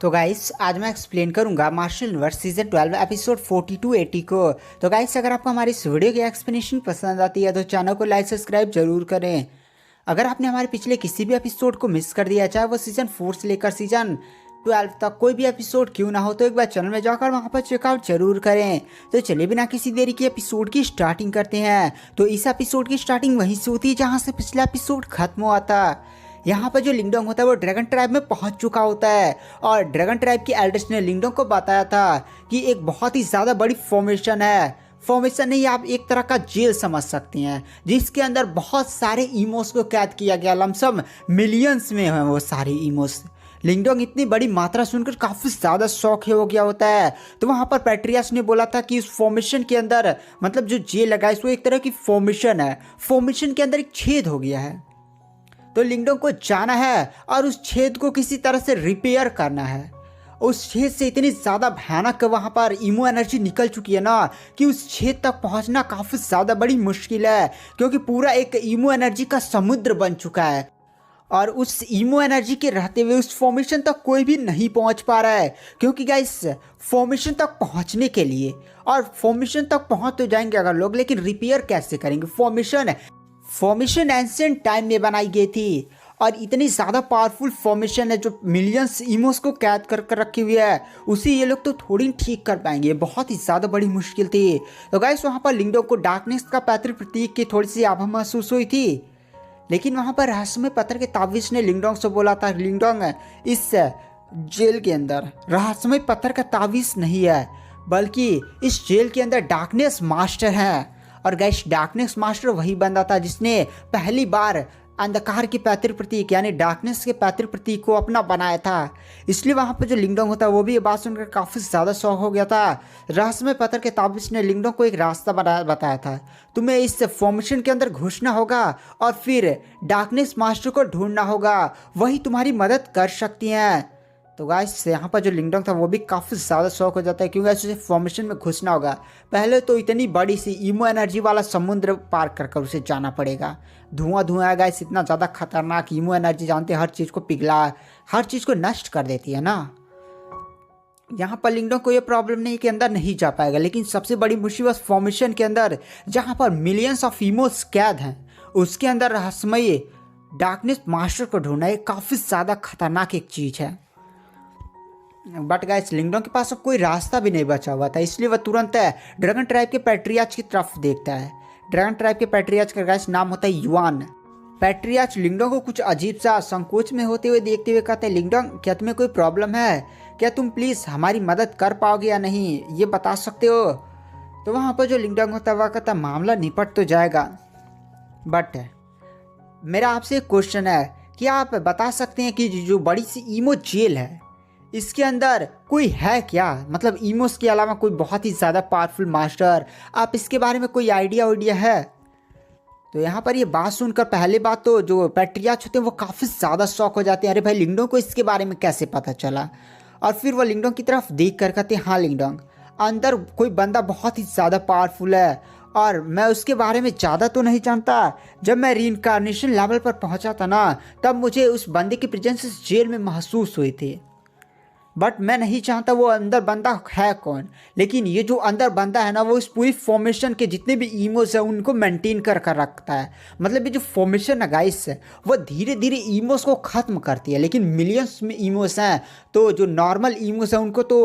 तो गाइस आज मैं एक्सप्लेन करूंगा मार्शल यूनिवर्स सीजन 12 एपिसोड 42-80 को। तो गाइस अगर आपको हमारी इस वीडियो की एक्सप्लेनेशन पसंद आती है तो चैनल को लाइक सब्सक्राइब जरूर करें। अगर आपने हमारे पिछले किसी भी एपिसोड को मिस कर दिया, चाहे वो सीजन 4 से लेकर सीजन 12 तक कोई भी एपिसोड क्यों ना हो, तो एक बार चैनल में जाकर वहाँ पर चेकआउट जरूर करें। तो चलिए बिना किसी देरी के एपिसोड की स्टार्टिंग करते हैं। तो इस एपिसोड की स्टार्टिंग वहीं से होती है जहाँ से पिछला एपिसोड खत्म हुआ था। यहाँ पर जो लिंगडोंग होता है वो ड्रैगन ट्राइब में पहुंच चुका होता है और ड्रैगन ट्राइब की एल्डर्स ने लिंगडोंग को बताया था कि एक बहुत ही ज़्यादा बड़ी फॉर्मेशन है। फॉर्मेशन नहीं, आप एक तरह का जेल समझ सकती हैं, जिसके अंदर बहुत सारे ईमोस को कैद किया गया। लमसम मिलियंस में है वो सारे ईमोस। लिंगडोंग इतनी बड़ी मात्रा सुनकर काफ़ी ज़्यादा शौक हो गया होता है। तो वहाँ पर पैट्रियास ने बोला था कि इस फॉर्मेशन के अंदर, मतलब जो जेल लगा है इसको एक तरह की फॉर्मेशन है, फॉर्मेशन के अंदर एक छेद हो गया है। तो लिंगडोंग को जाना है और उस छेद को किसी तरह से रिपेयर करना है। उस छेद से इतनी ज़्यादा भयानक वहाँ पर ईमो एनर्जी निकल चुकी है ना कि उस छेद तक पहुँचना काफ़ी ज़्यादा बड़ी मुश्किल है, क्योंकि पूरा एक ईमो एनर्जी का समुद्र बन चुका है और उस ईमो एनर्जी के रहते हुए उस फॉर्मेशन तक कोई भी नहीं पहुंच पा रहा है। क्योंकि गाइस फॉर्मेशन तक पहुंचने के लिए, और फॉर्मेशन तक पहुंच तो जाएंगे अगर लोग, लेकिन रिपेयर कैसे करेंगे? फॉर्मेशन एंशिएंट टाइम में बनाई गई थी और इतनी ज़्यादा पावरफुल फॉर्मेशन है जो मिलियंस ईमोस को कैद कर कर रखी हुई है, उसे ये लोग तो थोड़ी ठीक कर पाएंगे। बहुत ही ज़्यादा बड़ी मुश्किल थी। तो गाइस वहाँ पर लिंगडोंग को डार्कनेस का पैतृक प्रतीक की थोड़ी सी आभा महसूस हुई थी, लेकिन वहाँ पर रहस्यमय पत्थर के ताबीज़ ने लिंगडोंग से बोला था, लिंगडोंग इस जेल के अंदर रहस्यमय पत्थर का ताबीज़ नहीं है, बल्कि इस जेल के अंदर डार्कनेस मास्टर है। और गाइस डार्कनेस मास्टर वही बंदा था जिसने पहली बार अंधकार के पैतृक प्रतीक यानी डार्कनेस के पैतृक प्रतीक को अपना बनाया था। इसलिए वहाँ पर जो लिंगडोंग होता है वो भी ये बात सुनकर काफ़ी ज़्यादा शौक हो गया था। रहस्यमय पत्थर के ताबीज़ ने लिंगडोंग को एक रास्ता बताया था, तुम्हें इस फॉर्मेशन के अंदर घुसना होगा और फिर डार्कनेस मास्टर को ढूंढना होगा, वही तुम्हारी मदद कर सकती हैं। तो गाइस यहाँ पर जो लिंगडोंग था वो भी काफ़ी ज़्यादा शौक हो जाता है, क्योंकि उसे फॉर्मेशन में घुसना होगा। पहले तो इतनी बड़ी सी ईमो एनर्जी वाला समुद्र पार कर उसे जाना पड़ेगा। धुआं है गाइस, इतना ज़्यादा खतरनाक ईमो एनर्जी, जानते हैं हर चीज़ को पिघला, हर चीज़ को नष्ट कर देती है ना। यहाँ पर लिंगडोंग को ये प्रॉब्लम नहीं कि अंदर नहीं जा पाएगा, लेकिन सबसे बड़ी मुसीबत फॉर्मेशन के अंदर जहाँ पर मिलियंस ऑफ ईमोस कैद हैं, उसके अंदर रहस्यमय डार्कनेस मास्टर को ढूंढना ये काफ़ी ज़्यादा खतरनाक एक चीज़ है। बट गाइस लिंगडोंग के पास अब कोई रास्ता भी नहीं बचा हुआ था, इसलिए वह तुरंत ड्रैगन ट्राइब के पैट्रियाच की तरफ देखता है। ड्रैगन ट्राइब के पैट्रियाच का गाइस नाम होता है युआन। पैट्रियाच लिंगडोंग को कुछ अजीब सा संकोच में होते हुए देखते हुए कहते हैं, लिंगडोंग क्या तुम्हें कोई प्रॉब्लम है? क्या तुम प्लीज़ हमारी मदद कर पाओगे या नहीं, ये बता सकते हो? तो वहाँ पर जो लिंगडोंग होता है वह कहता है, मामला निपट तो जाएगा, बट मेरा आपसे एक क्वेश्चन है, क्या आप बता सकते हैं कि जो बड़ी सी ईमो जेल है इसके अंदर कोई है क्या? मतलब ईमोस के अलावा कोई बहुत ही ज़्यादा पावरफुल मास्टर, आप इसके बारे में कोई आइडिया है? तो यहाँ पर ये बात सुनकर पहले बात तो जो पैट्रियाच होते हैं वो काफ़ी ज़्यादा शौक हो जाते हैं, अरे भाई लिंगडोंग को इसके बारे में कैसे पता चला? और फिर वो लिंगडोंग की तरफ देख कर कहते हैं, हाँ लिंगडोंग, अंदर कोई बंदा बहुत ही ज़्यादा पावरफुल है और मैं उसके बारे में ज़्यादा तो नहीं जानता। जब मैं रीइंकार्नेशन लेवल पर पहुँचा था ना, तब मुझे उस बंदे की प्रेजेंस इस जेल में महसूस हुई थी, बट मैं नहीं चाहता वो अंदर बंदा है कौन। लेकिन ये जो अंदर बंदा है ना, वो इस पूरी फॉर्मेशन के जितने भी ईमोस हैं उनको मेंटेन कर रखता है। मतलब ये जो फॉर्मेशन है गाइस है वो धीरे धीरे ईमोस को ख़त्म करती है, लेकिन मिलियंस में ईमोस हैं, तो जो नॉर्मल ईमोस हैं उनको तो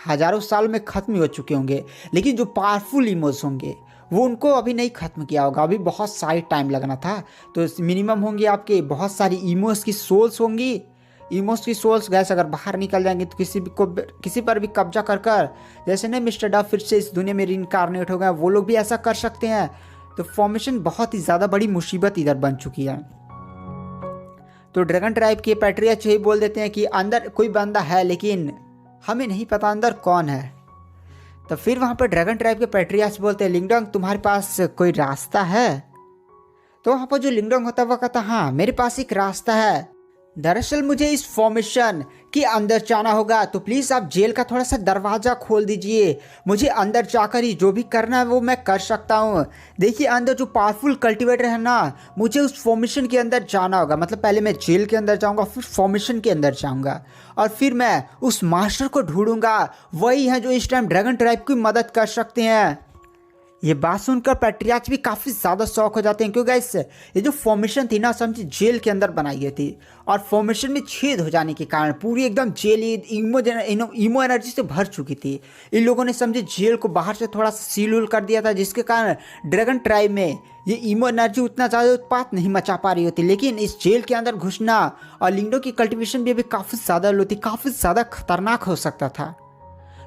हज़ारों साल में ख़त्म हो चुके होंगे, लेकिन जो पावरफुल ईमोस होंगे वो उनको अभी नहीं ख़त्म किया होगा, अभी बहुत सारी टाइम लगना था। तो मिनिमम होंगे आपके बहुत सारी ईमोस की सोल्स होंगी। ईमोस की सोल्स गैस अगर बाहर निकल जाएंगे तो किसी पर भी कब्जा कर जैसे नहीं मिस्टर डफ फिर से इस दुनिया में रीइंकार्नेट हो गए, वो लोग भी ऐसा कर सकते हैं। तो फॉर्मेशन बहुत ही ज़्यादा बड़ी मुसीबत इधर बन चुकी है। तो ड्रैगन ट्राइब के पैट्रियाच यही बोल देते हैं कि अंदर कोई बंदा है, लेकिन हमें नहीं पता अंदर कौन है। तो फिर वहाँ पर ड्रैगन ट्राइब के पैट्रियाच बोलते हैं, लिंगडोंग तुम्हारे पास कोई रास्ता है? तो वहाँ पर जो लिंगडोंग होता है वह कहता है, हाँ मेरे पास एक रास्ता है, दरअसल मुझे इस फॉर्मेशन के अंदर जाना होगा, तो प्लीज़ आप जेल का थोड़ा सा दरवाज़ा खोल दीजिए। मुझे अंदर जाकर ही जो भी करना है वो मैं कर सकता हूँ। देखिए अंदर जो पावरफुल कल्टीवेटर है ना, मुझे उस फॉर्मेशन के अंदर जाना होगा। मतलब पहले मैं जेल के अंदर जाऊँगा, फिर फॉर्मेशन के अंदर जाऊँगा और फिर मैं उस मास्टर को ढूंढूंगा। वही है जो इस टाइम ड्रैगन ट्राइब की मदद कर सकते हैं। ये बात सुनकर पैट्रियाच भी काफ़ी ज़्यादा शौक हो जाते हैं, क्योंकि गाइस ये जो फॉर्मेशन थी ना, समझिए जेल के अंदर बनाई गई थी और फॉर्मेशन में छेद हो जाने के कारण पूरी एकदम जेल ईमो एनर्जी से भर चुकी थी। इन लोगों ने समझे जेल को बाहर से थोड़ा सा सील उल कर दिया था, जिसके कारण ड्रैगन ट्राइब में ये ईमो एनर्जी उतना ज़्यादा उत्पात नहीं मचा पा रही होती। लेकिन इस जेल के अंदर घुसना और लिंगडो की कल्टिवेशन भी अभी काफ़ी ज़्यादा होती, काफ़ी ज़्यादा खतरनाक हो सकता था।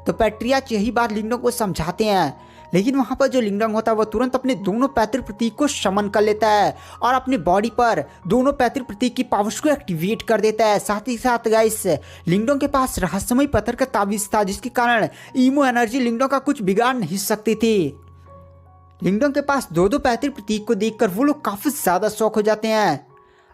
तो पैट्रियाच यही बात लिंगडोंग को समझाते हैं, लेकिन वहाँ पर जो लिंगडोंग होता है वो तुरंत अपने दोनों पैतृक प्रतीक को समन कर लेता है और अपनी बॉडी पर दोनों पैतृक प्रतीक की पावर्स को एक्टिवेट कर देता है। साथ ही साथ गाइस लिंगडोंग के पास रहस्यमय पत्थर का ताबीज था, जिसके कारण ईमो एनर्जी लिंगडोंग का कुछ बिगाड़ नहीं सकती थी। लिंगडोंग के पास दो दो पैतृक प्रतीक को देखकर वो लोग काफ़ी ज़्यादा शौक हो जाते हैं।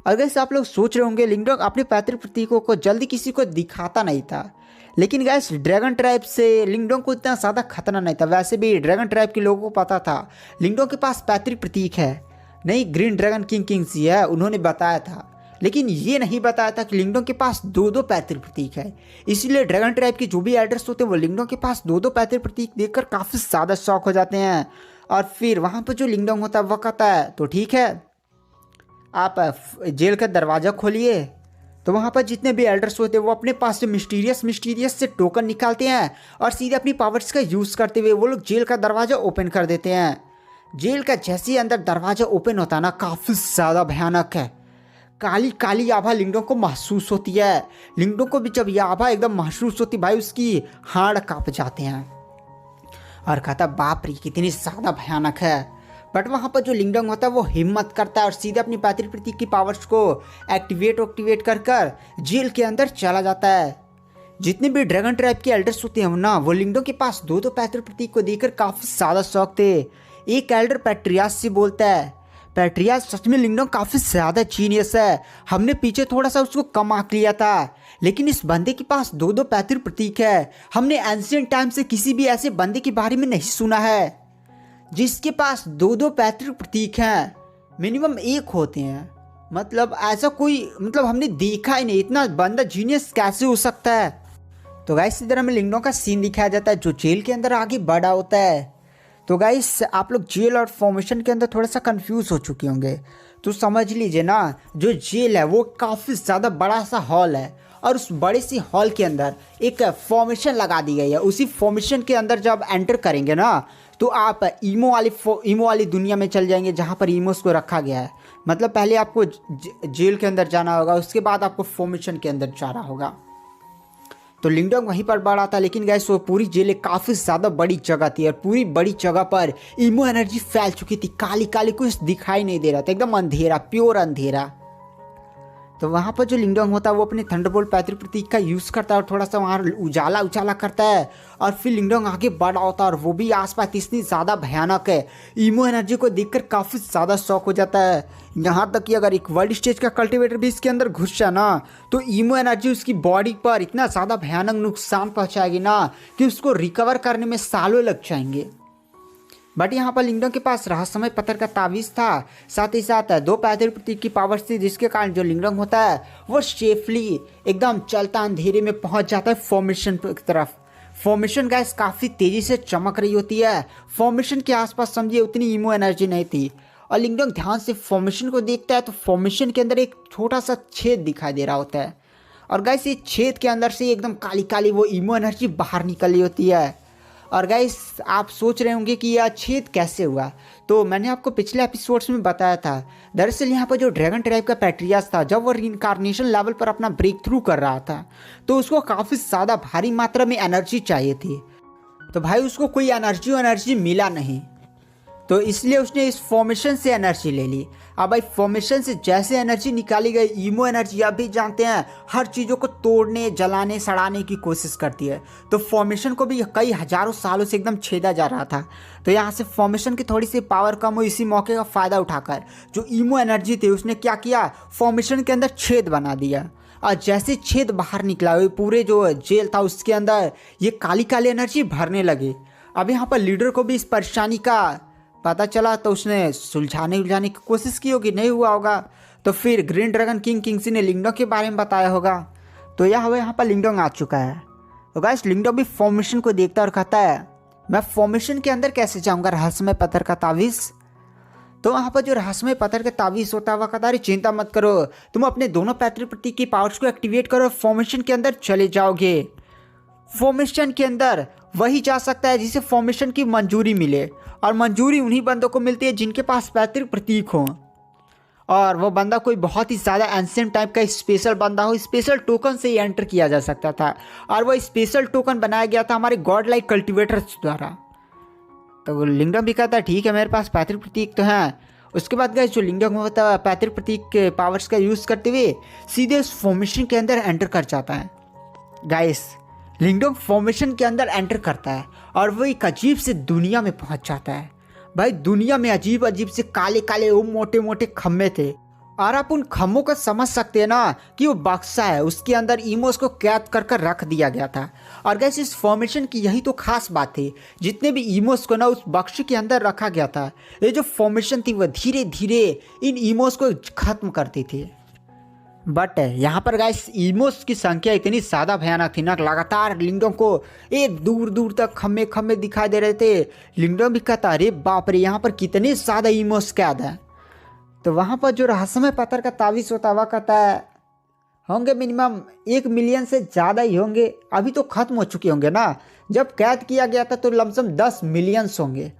अगर आप लोग सोच रहे होंगे लिंगडोंग अपने पैतृक प्रतीकों को जल्दी किसी को दिखाता नहीं था, लेकिन गैस ड्रैगन ट्राइब से लिंगडोंग को इतना ज़्यादा खतरा नहीं था। वैसे भी ड्रैगन ट्राइब के लोगों को पता था लिंगडोंग के पास पैतृक प्रतीक है, नहीं ग्रीन ड्रैगन किंग है, उन्होंने बताया था। लेकिन ये नहीं बताया था कि लिंगडोंग के पास दो दो पैतृक प्रतीक है। इसीलिए ड्रैगन ट्राइब के जो भी एल्डर्स होते हैं वो लिंगडोंग के पास दो दो पैतृक प्रतीक देखकर काफ़ी ज़्यादा शौक हो जाते हैं। और फिर वहाँ पर जो लिंगडोंग होता है वो कहता है तो ठीक है, आप जेल का दरवाज़ा खोलिए। तो वहाँ पर जितने भी एल्डर्स होते हैं वो अपने पास से मिस्टीरियस से टोकन निकालते हैं और सीधे अपनी पावर्स का यूज़ करते हुए वो लोग जेल का दरवाज़ा ओपन कर देते हैं। जेल का जैसे ही अंदर दरवाज़ा ओपन होता है ना, काफ़ी ज़्यादा भयानक है। काली काली आभा लिंगडोंग को महसूस होती है। लिंगडोंग को भी जब यह आभा एकदम महसूस होती, भाई उसकी हाड़ काँप जाते हैं और कहता बाप रे कितनी ज़्यादा भयानक है। बट वहाँ पर जो लिंगडोंग होता है वो हिम्मत करता है और सीधे अपनी पैतृक प्रतीक की पावर्स को एक्टिवेट कर जेल के अंदर चला जाता है। जितने भी ड्रैगन ट्राइब के एल्डर्स होते हैं ना, वो लिंगडोंग के पास दो दो पैतृक प्रतीक को देखकर काफ़ी ज़्यादा शौक थे। एक एल्डर पैट्रियास से बोलता है, पैट्रियास सच में लिंगडोंग काफ़ी ज़्यादा जीनियस है, हमने पीछे थोड़ा सा उसको कम आंक लिया था, लेकिन इस बंदे के पास दो दो पैतृक प्रतीक है। हमने एंशिएंट टाइम से किसी भी ऐसे बंदे के बारे में नहीं सुना है जिसके पास दो दो पैतृक प्रतीक हैं, मिनिमम एक होते हैं। मतलब ऐसा कोई, मतलब हमने देखा ही नहीं, इतना बंदा जीनियस कैसे हो सकता है। तो गाइस इधर हमें लिंगडोंग का सीन दिखाया जाता है जो जेल के अंदर आगे बढ़ा होता है। तो गाइस आप लोग जेल और फॉर्मेशन के अंदर थोड़ा सा कंफ्यूज हो चुके होंगे, तो समझ लीजिए ना, जो जेल है वो काफ़ी ज़्यादा बड़ा सा हॉल है और उस बड़े सी हॉल के अंदर एक फॉर्मेशन लगा दी गई है। उसी फॉर्मेशन के अंदर जब एंटर करेंगे ना, तो आप ईमो वाली दुनिया में चल जाएंगे जहाँ पर ईमोस को रखा गया है। मतलब पहले आपको जेल के अंदर जाना होगा, उसके बाद आपको फॉर्मेशन के अंदर जाना होगा। तो लिंगडोंग वहीं पर बड़ा था, लेकिन गैस वो पूरी जेल काफ़ी ज़्यादा बड़ी जगह थी और पूरी बड़ी जगह पर ईमो एनर्जी फैल चुकी थी। काली काली कुछ दिखाई नहीं दे रहा था, एकदम अंधेरा, प्योर अंधेरा। तो वहाँ पर जो लिंगडोंग होता है वो अपने थंडरबोल्ट पैतृक प्रतीक का यूज़ करता है और थोड़ा सा वहाँ उजाला करता है और फिर लिंगडोंग आगे बढ़ा होता है और वो भी आसपास इतनी ज़्यादा भयानक है। ईमो एनर्जी को देखकर काफ़ी ज़्यादा शौक हो जाता है। यहाँ तक कि अगर एक वर्ल्ड स्टेज का कल्टिवेटर भी इसके अंदर घुस जाए ना, तो ईमो एनर्जी उसकी बॉडी पर इतना ज़्यादा भयानक नुकसान पहुँचाएगी ना कि उसको रिकवर करने में सालों लग जाएंगे। बट यहाँ पर लिंगडोंग के पास रहस्यमय पत्थर का ताबीज़ था, साथ ही साथ दो पैतृक प्रतीक की पावर्स थी, जिसके कारण जो लिंगडोंग होता है वो सेफली एकदम चलता अंधेरे में पहुँच जाता है फॉर्मेशन की तरफ। फॉर्मेशन गैस काफ़ी तेज़ी से चमक रही होती है। फॉर्मेशन के आसपास समझिए उतनी ईमो एनर्जी नहीं थी और लिंगडोंग ध्यान से फॉर्मेशन को देखता है तो फॉर्मेशन के अंदर एक छोटा सा छेद दिखाई दे रहा होता है और गैस ये छेद के अंदर से एकदम काली काली वो ईमो एनर्जी बाहर निकल रही होती है। और गाइस आप सोच रहे होंगे कि यह छेद कैसे हुआ, तो मैंने आपको पिछले एपिसोड्स में बताया था। दरअसल यहाँ पर जो ड्रैगन ट्राइब का पैट्रियास था, जब वो रीइंकार्नेशन लेवल पर अपना ब्रेक थ्रू कर रहा था तो उसको काफ़ी ज़्यादा भारी मात्रा में एनर्जी चाहिए थी। तो भाई उसको कोई एनर्जी मिला नहीं, तो इसलिए उसने इस फॉर्मेशन से एनर्जी ले ली। अब भाई फॉर्मेशन से जैसे एनर्जी निकाली गई, ईमो एनर्जी आप भी जानते हैं हर चीज़ों को तोड़ने, जलाने, सड़ाने की कोशिश करती है। तो फॉर्मेशन को भी कई हजारों सालों से एकदम छेदा जा रहा था। तो यहाँ से फॉर्मेशन की थोड़ी सी पावर कम हुई, इसी मौके का फ़ायदा उठाकर जो ईमो एनर्जी थी उसने क्या किया, फॉर्मेशन के अंदर छेद बना दिया और जैसे छेद बाहर निकला वो पूरे जो जेल था उसके अंदर ये काली काली एनर्जी भरने लगी। अब यहाँ पर लीडर को भी इस परेशानी का पता चला तो उसने सुलझाने की कोशिश की होगी, नहीं हुआ होगा तो फिर ग्रीन ड्रैगन किंग किंगसी ने लिंगडोंग के बारे में बताया होगा। तो यहाँ पर लिंगडोंग आ चुका है। तो गाइस लिंगडोंग भी फॉर्मेशन को देखता और कहता है मैं फॉर्मेशन के अंदर कैसे जाऊँगा, रहस्यमय पत्थर का तावीज़। तो वहाँ पर जो रहस्यमय पत्थर का तावीज़ होता है वह कहता है चिंता मत करो, तुम अपने दोनों पैतृक प्रतीक की पावर्स को एक्टिवेट करो, फॉर्मेशन के अंदर चले जाओगे। फॉर्मेशन के अंदर वही जा सकता है जिसे फॉर्मेशन की मंजूरी मिले, और मंजूरी उन्हीं बंदों को मिलती है जिनके पास पैतृक प्रतीक हो, और वो बंदा कोई बहुत ही ज़्यादा एंशिएंट टाइप का स्पेशल बंदा हो। स्पेशल टोकन से ही एंटर किया जा सकता था, और वो स्पेशल टोकन बनाया गया था हमारे गॉड लाइक कल्टिवेटर्स द्वारा। तो लिंगडोंग भी कहता है ठीक है मेरे पास पैतृक प्रतीक तो हैं। उसके बाद गाइस जो लिंगडोंग होता है पैतृक प्रतीक के पावर्स का यूज़ करते हुए सीधे उस फॉर्मेशन के अंदर एंटर कर जाता है। गाइस लिंगडोंग फॉर्मेशन के अंदर एंटर करता है और वो एक अजीब से दुनिया में पहुंच जाता है। भाई दुनिया में अजीब अजीब से काले काले वो मोटे मोटे खम्भे थे, और आप उन खम्भों को समझ सकते हैं ना कि वो बक्सा है, उसके अंदर ईमोस को कैद कर कर रख दिया गया था। और गैस इस फॉर्मेशन की यही तो खास बात थी, जितने भी ईमोस को ना उस बक्से के अंदर रखा गया था। ये जो फॉर्मेशन थी वह धीरे धीरे इन ईमोस को खत्म करती थी। बट यहाँ पर गाइस ईमोस की संख्या इतनी ज़्यादा भयानक थी ना, लगातार लिंगडोंग को एक दूर दूर तक खम्भे खम्भे दिखाई दे रहे थे। लिंगडोंग भी कहता अरे बाप रे यहाँ पर कितने ज़्यादा ईमोस कैद है। तो वहाँ पर जो रहस्यमय पत्थर का तावीज़ होता है वह कहता है होंगे मिनिमम 1 मिलियन से ज़्यादा ही होंगे, अभी तो ख़त्म हो चुके होंगे ना, जब कैद किया गया था तो लमसम 10 मिलियंस होंगे।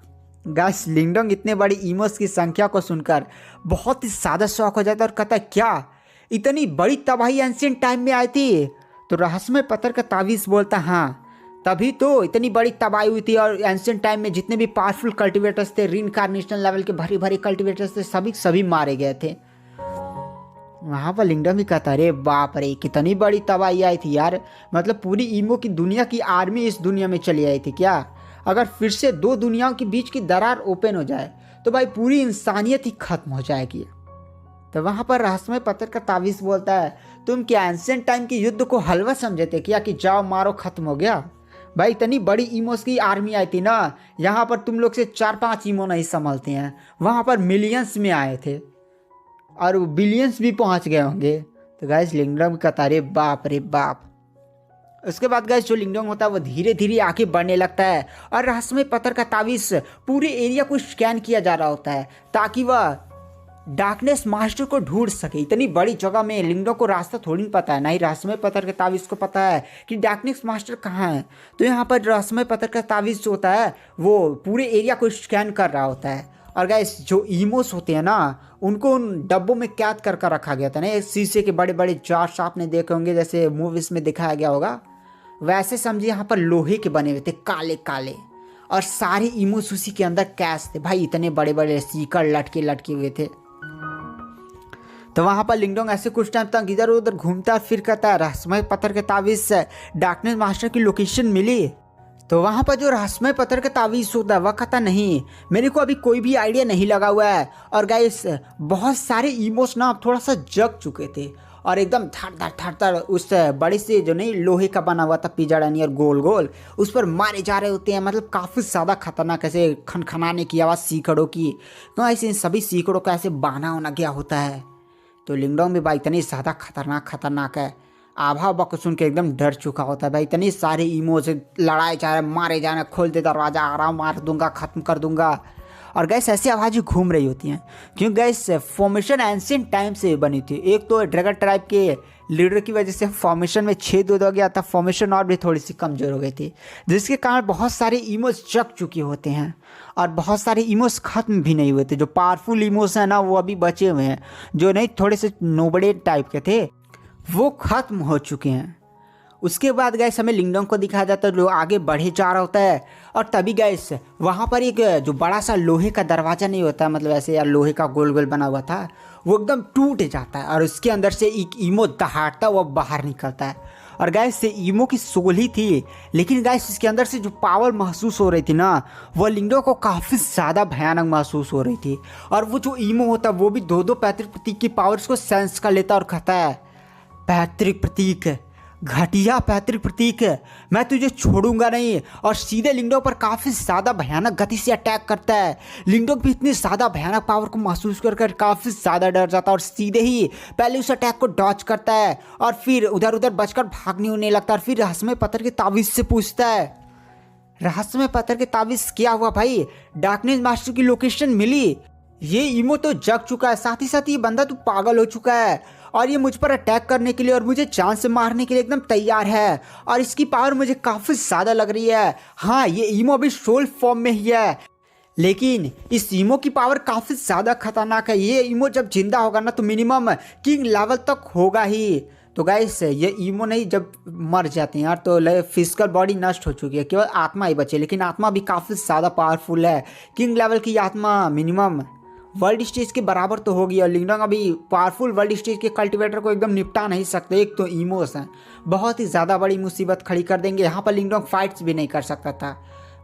गाइस लिंगडोंग इतने बड़ी ईमोस की संख्या को सुनकर बहुत ही ज़्यादा शौक हो जाता है और कहता है क्या इतनी बड़ी तबाही एंशिएंट टाइम में आई थी। तो रहस्यमय पत्थर का तावीज़ बोलता हाँ तभी तो इतनी बड़ी तबाही हुई थी, और एंशिएंट टाइम में जितने भी पावरफुल कल्टिवेटर्स थे, रीइंकार्नेशन लेवल के भरी भरी कल्टिवेटर्स थे, सभी मारे गए थे। वहाँ पर लिंगडोंग भी कहता अरे बाप रे कितनी बड़ी तबाही आई थी यार, मतलब पूरी ईमो की दुनिया की आर्मी इस दुनिया में चली आई थी क्या। अगर फिर से 2 दुनियाओं के बीच की दरार ओपन हो जाए तो भाई पूरी इंसानियत ही खत्म हो जाएगी। तो वहाँ पर रहस्यमय पत्थर का तावीज़ बोलता है तुम क्या एंशिएंट टाइम के युद्ध को हलवा समझे थे क्या कि जाओ मारो खत्म हो गया। भाई इतनी बड़ी ईमोस की आर्मी आई थी ना, यहाँ पर तुम लोग से 4-5 ईमो नहीं संभलते हैं, वहाँ पर मिलियंस में आए थे और बिलियंस भी पहुँच गए होंगे। तो गाइस लिंगडोंग का तारे बाप रे बाप। उसके बाद गाइस जो लिंगडोंग होता है वो धीरे धीरे आगे बढ़ने लगता है, और रहस्यमय पत्थर का तावीज़ पूरे एरिया को स्कैन किया जा रहा होता है ताकि वह डार्कनेस मास्टर को ढूंढ सके। इतनी बड़ी जगह में लिंगडोंग को रास्ता थोड़ी नहीं पता है, ना ही रहस्यमय पत्थर के तावीज़ को पता है कि डार्कनेस मास्टर कहाँ है। तो यहाँ पर रहस्यमय पत्थर का तावीज़ जो होता है वो पूरे एरिया को स्कैन कर रहा होता है। और गाइस जो ईमोस होते हैं ना उनको उन डब्बों में कैद कर कर रखा गया था ना, एक शीशे के बड़े बड़े जार्स आपने देखे होंगे जैसे मूवीज़ में दिखाया गया होगा, वैसे समझिए यहाँ पर लोहे के बने हुए थे काले काले, और सारे ईमोस उसी के अंदर कैद थे। भाई इतने बड़े बड़े सीकड़ लटके हुए थे। तो वहाँ पर लिंगडोंग ऐसे कुछ टाइम तक इधर उधर घूमता फिर कहता है रहस्यमय पत्थर के तावीज़ से डार्कनेस मास्टर की लोकेशन मिली। तो वहाँ पर जो रहस्यमय पत्थर का तावीज़ होता है वह कहता नहीं मेरे को अभी कोई भी आइडिया नहीं लगा हुआ है। और गाइस बहुत सारे ईमोस ना थोड़ा सा जग चुके थे और एकदम थर थर उस बड़े से जो नहीं लोहे का बना हुआ था पिजड़नी और गोल गोल उस पर मारे जा रहे होते हैं। मतलब काफ़ी ज़्यादा खतरनाक ऐसे खनखनाने की आवाज़ सीकड़ों की, तो ऐसे इन सभी सीकड़ों का ऐसे बाना होना गया होता है। तो लिंगडोंग भी भाई इतनी ज़्यादा खतरनाक है, आभा बक सुन के एकदम डर चुका होता है। भाई इतनी सारे ईमो से लड़ाए जा रहे, मारे जा रहे, खोल दे दरवाज़ा, आ रहा हूँ, मार दूंगा, ख़त्म कर दूंगा। और गैस ऐसी आवाज़ें घूम रही होती हैं क्योंकि गैस फॉर्मेशन एंशिएंट टाइम से बनी थी। एक तो ड्रैगन ट्राइब के लीडर की वजह से फॉर्मेशन में छेद हो गया था, फॉर्मेशन और भी थोड़ी सी कमज़ोर हो गई थी, जिसके कारण बहुत सारे ईमोस जग चुके होते हैं और बहुत सारे ईमोस ख़त्म भी नहीं हुए थे। जो पावरफुल ईमोस हैं ना वो अभी बचे हुए हैं, जो नहीं थोड़े से नोबड़े टाइप के थे वो ख़त्म हो चुके हैं। उसके बाद गैस हमें लिंगडोंग को दिखाया जाता है जो आगे बढ़े जा रहा होता है, और तभी गैस वहाँ पर एक जो बड़ा सा लोहे का दरवाज़ा नहीं होता, मतलब ऐसे यार लोहे का गोल गोल बना हुआ था, वो एकदम टूट जाता है और उसके अंदर से एक ईमो दहाड़ता हुआ बाहर निकलता है। और गैस से ईमो की सोल ही थी, लेकिन गैस इसके अंदर से जो पावर महसूस हो रही थी ना वो लिंगडोंग को काफ़ी ज़्यादा भयानक महसूस हो रही थी। और वो जो ईमो होता है वो भी 2-2 पैतृक प्रतीक की पावर्स को सेंस कर लेता और कहता है पैतृक प्रतीक, घटिया पैतृक प्रतीक, मैं तुझे छोड़ूंगा नहीं। और सीधे लिंगडोंग पर काफ़ी ज़्यादा भयानक गति से अटैक करता है। लिंगडोंग भी इतनी ज़्यादा भयानक पावर को महसूस कर काफ़ी ज़्यादा डर जाता है और सीधे ही पहले उस अटैक को डॉच करता है और फिर उधर उधर बचकर भागने होने लगता है। और फिर रहस्यमय पत्थर के तावीज़ से पूछता है, रहस्यमय पत्थर के तावीज़ क्या हुआ भाई? डार्कनेस मास्टर की लोकेशन मिली? ये ईमो तो जग चुका है, साथ ही साथ ये बंदा तो पागल हो चुका है और ये मुझ पर अटैक करने के लिए और मुझे जान से मारने के लिए एकदम तैयार है। और इसकी पावर मुझे काफ़ी ज़्यादा लग रही है। हाँ, ये ईमो अभी सोल फॉर्म में ही है, लेकिन इस ईमो की पावर काफ़ी ज़्यादा खतरनाक है। ये ईमो जब जिंदा होगा ना तो मिनिमम किंग लेवल तक होगा ही। तो गाइस, ये ईमो नहीं, जब मर जाते हैं यार तो फिजिकल बॉडी नष्ट हो चुकी है, केवल आत्मा ही बचे, लेकिन आत्मा भी काफ़ी ज़्यादा पावरफुल है। किंग लेवल की आत्मा मिनिमम वर्ल्ड स्टेज के बराबर तो होगी और लिंगडोंग अभी पावरफुल वर्ल्ड स्टेज के कल्टिवेटर को एकदम निपटा नहीं सकते। एक तो ईमोस हैं, बहुत ही ज़्यादा बड़ी मुसीबत खड़ी कर देंगे। यहाँ पर लिंगडोंग फाइट्स भी नहीं कर सकता था।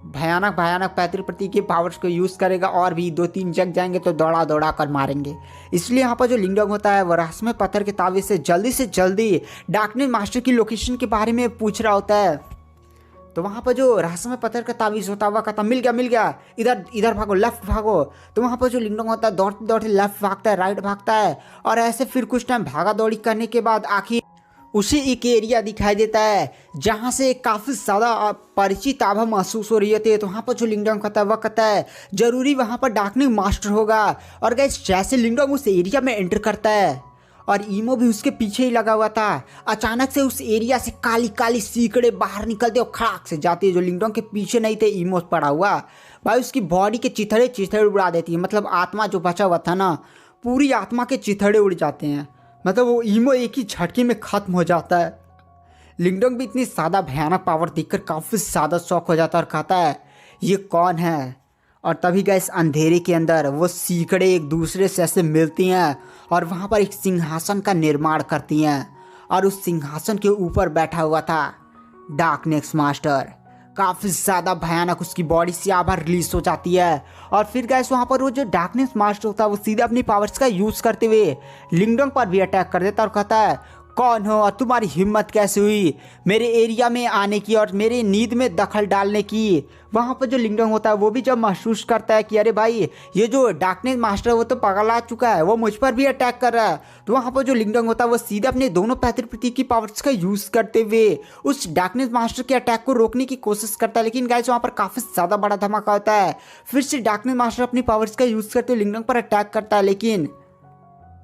भयानक भयानक पैतृक प्रतीक के पावर्स को यूज़ करेगा और भी 2-3 जग जाएंगे तो दौड़ा दौड़ा कर मारेंगे। इसलिए यहाँ पर जो लिंगडोंग होता है वो रहस्यमय पत्थर के तावीज़ से जल्दी डार्कनेस मास्टर की लोकेशन के बारे में पूछ रहा होता है। तो वहाँ पर जो रहस्यमय पत्थर का तावीज़ होता है वह कहता मिल गया, इधर इधर भागो, लेफ्ट भागो। तो वहाँ पर जो लिंगडोंग होता है दौड़ते दौड़ते लेफ्ट भागता है, राइट भागता है और ऐसे फिर कुछ टाइम भागा दौड़ी करने के बाद आखिर उसे एक एरिया दिखाई देता है जहाँ से काफ़ी ज़्यादा परिचित आभा महसूस हो रही होती है। तो वहाँ पर जो लिंगडोंग कहता है वह कहता है जरूरी वहाँ पर डार्कनेस मास्टर होगा। और गाइस, जैसे लिंगडोंग उस एरिया में एंटर करता है और ईमो भी उसके पीछे ही लगा हुआ था, अचानक से उस एरिया से काली काली सीकड़े बाहर निकलते और खड़ाक से जाती है। जो लिंगडोंग के पीछे नहीं थे, ईमो पड़ा हुआ भाई, उसकी बॉडी के चिथड़े उड़ा देती है। मतलब आत्मा जो बचा हुआ था ना, पूरी आत्मा के चिथड़े उड़ जाते हैं। मतलब वो ईमो एक ही झटके में ख़त्म हो जाता है। लिंगडोंग भी इतनी ज़्यादा भयानक पावर देखकर काफ़ी ज़्यादा शौक हो जाता है और कहता है ये कौन है? और तभी गैस अंधेरे के अंदर वो सीकड़े एक दूसरे से ऐसे मिलती हैं और वहाँ पर एक सिंहासन का निर्माण करती हैं और उस सिंहासन के ऊपर बैठा हुआ था डार्कनेस मास्टर। काफ़ी ज़्यादा भयानक उसकी बॉडी से आभा रिलीज हो जाती है और फिर गैस वहाँ पर वो जो डार्कनेस मास्टर होता है वो सीधे अपनी पावर्स का यूज़ करते हुए लिंगडोंग पर भी अटैक कर देता और कहता है कौन हो और तुम्हारी हिम्मत कैसे हुई मेरे एरिया में आने की और मेरे नींद में दखल डालने की। वहाँ पर जो लिंगडोंग होता है वो भी जब महसूस करता है कि अरे भाई ये जो डार्कनेस मास्टर है वो तो पगला चुका है, वो मुझ पर भी अटैक कर रहा है। तो वहाँ पर जो लिंगडोंग होता है वो सीधे अपने दोनों पैतृक प्रतीक की पावर्स का यूज़ करते हुए उस डार्कनेस मास्टर के अटैक को रोकने की कोशिश करता है। लेकिन गाइस, वहाँ पर काफ़ी ज़्यादा बड़ा धमाका होता है। फिर से डार्कनेस मास्टर अपनी पावर्स का यूज़ करते हुए लिंगडोंग पर अटैक करता है, लेकिन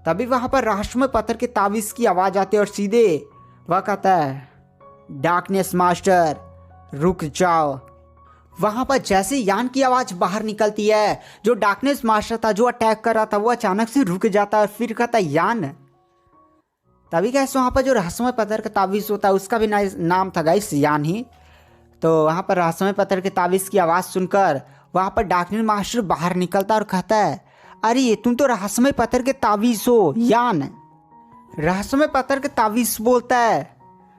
तभी वहाँ पर रहस्यमय पत्थर के तावीज़ की आवाज़ आती है और सीधे वह कहता है डार्कनेस मास्टर रुक जाओ। वहाँ पर जैसे यान की आवाज़ बाहर निकलती है, जो डार्कनेस मास्टर था जो अटैक कर रहा था वो अचानक से रुक जाता है और फिर कहता है यान। तभी गैस वहाँ पर जो रहस्यमय पत्थर का तावीज़ होता है उसका भी नाम था गाइस यान ही। तो वहाँ पर रहस्यमय पत्थर के तावीज़ की आवाज़ सुनकर वहाँ पर डार्कनेस मास्टर बाहर निकलता और कहता है अरे तुम तो रहस्यमय पत्थर के तावीज़ हो यान। रहस्यमय पत्थर के तावीज़ बोलता है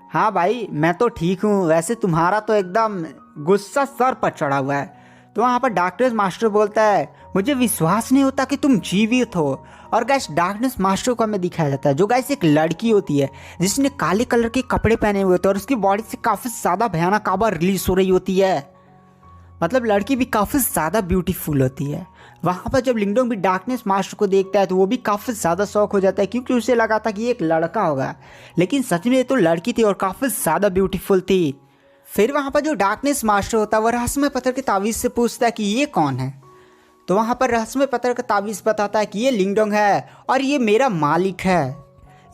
हाँ भाई मैं तो ठीक हूँ, वैसे तुम्हारा तो एकदम गुस्सा सर पर चढ़ा हुआ है। तो वहाँ पर डार्कनेस मास्टर बोलता है मुझे विश्वास नहीं होता कि तुम जीवित हो। और गैस डार्कनेस मास्टर को हमें दिखाया जाता है जो गैस एक लड़की होती है जिसने काले कलर के कपड़े पहने हुए होते हैं और उसकी बॉडी से काफ़ी ज़्यादा भयानक आभा रिलीज हो रही होती है। मतलब लड़की भी काफ़ी ज़्यादा ब्यूटीफुल होती है। वहाँ पर जब लिंगडोंग भी डार्कनेस मास्टर को देखता है तो वो भी काफ़ी ज़्यादा शौक हो जाता है क्योंकि उसे लगा था कि ये एक लड़का होगा, लेकिन सच में ये तो लड़की थी और काफ़ी ज़्यादा ब्यूटीफुल थी। फिर वहाँ पर जो डार्कनेस मास्टर होता है वह रहस्यमय पत्थर के तावीज़ से पूछता है कि ये कौन है। तो वहाँ पर रहस्यमय पत्थर का तावीज़ बताता है कि ये लिंगडोंग है और ये मेरा मालिक है।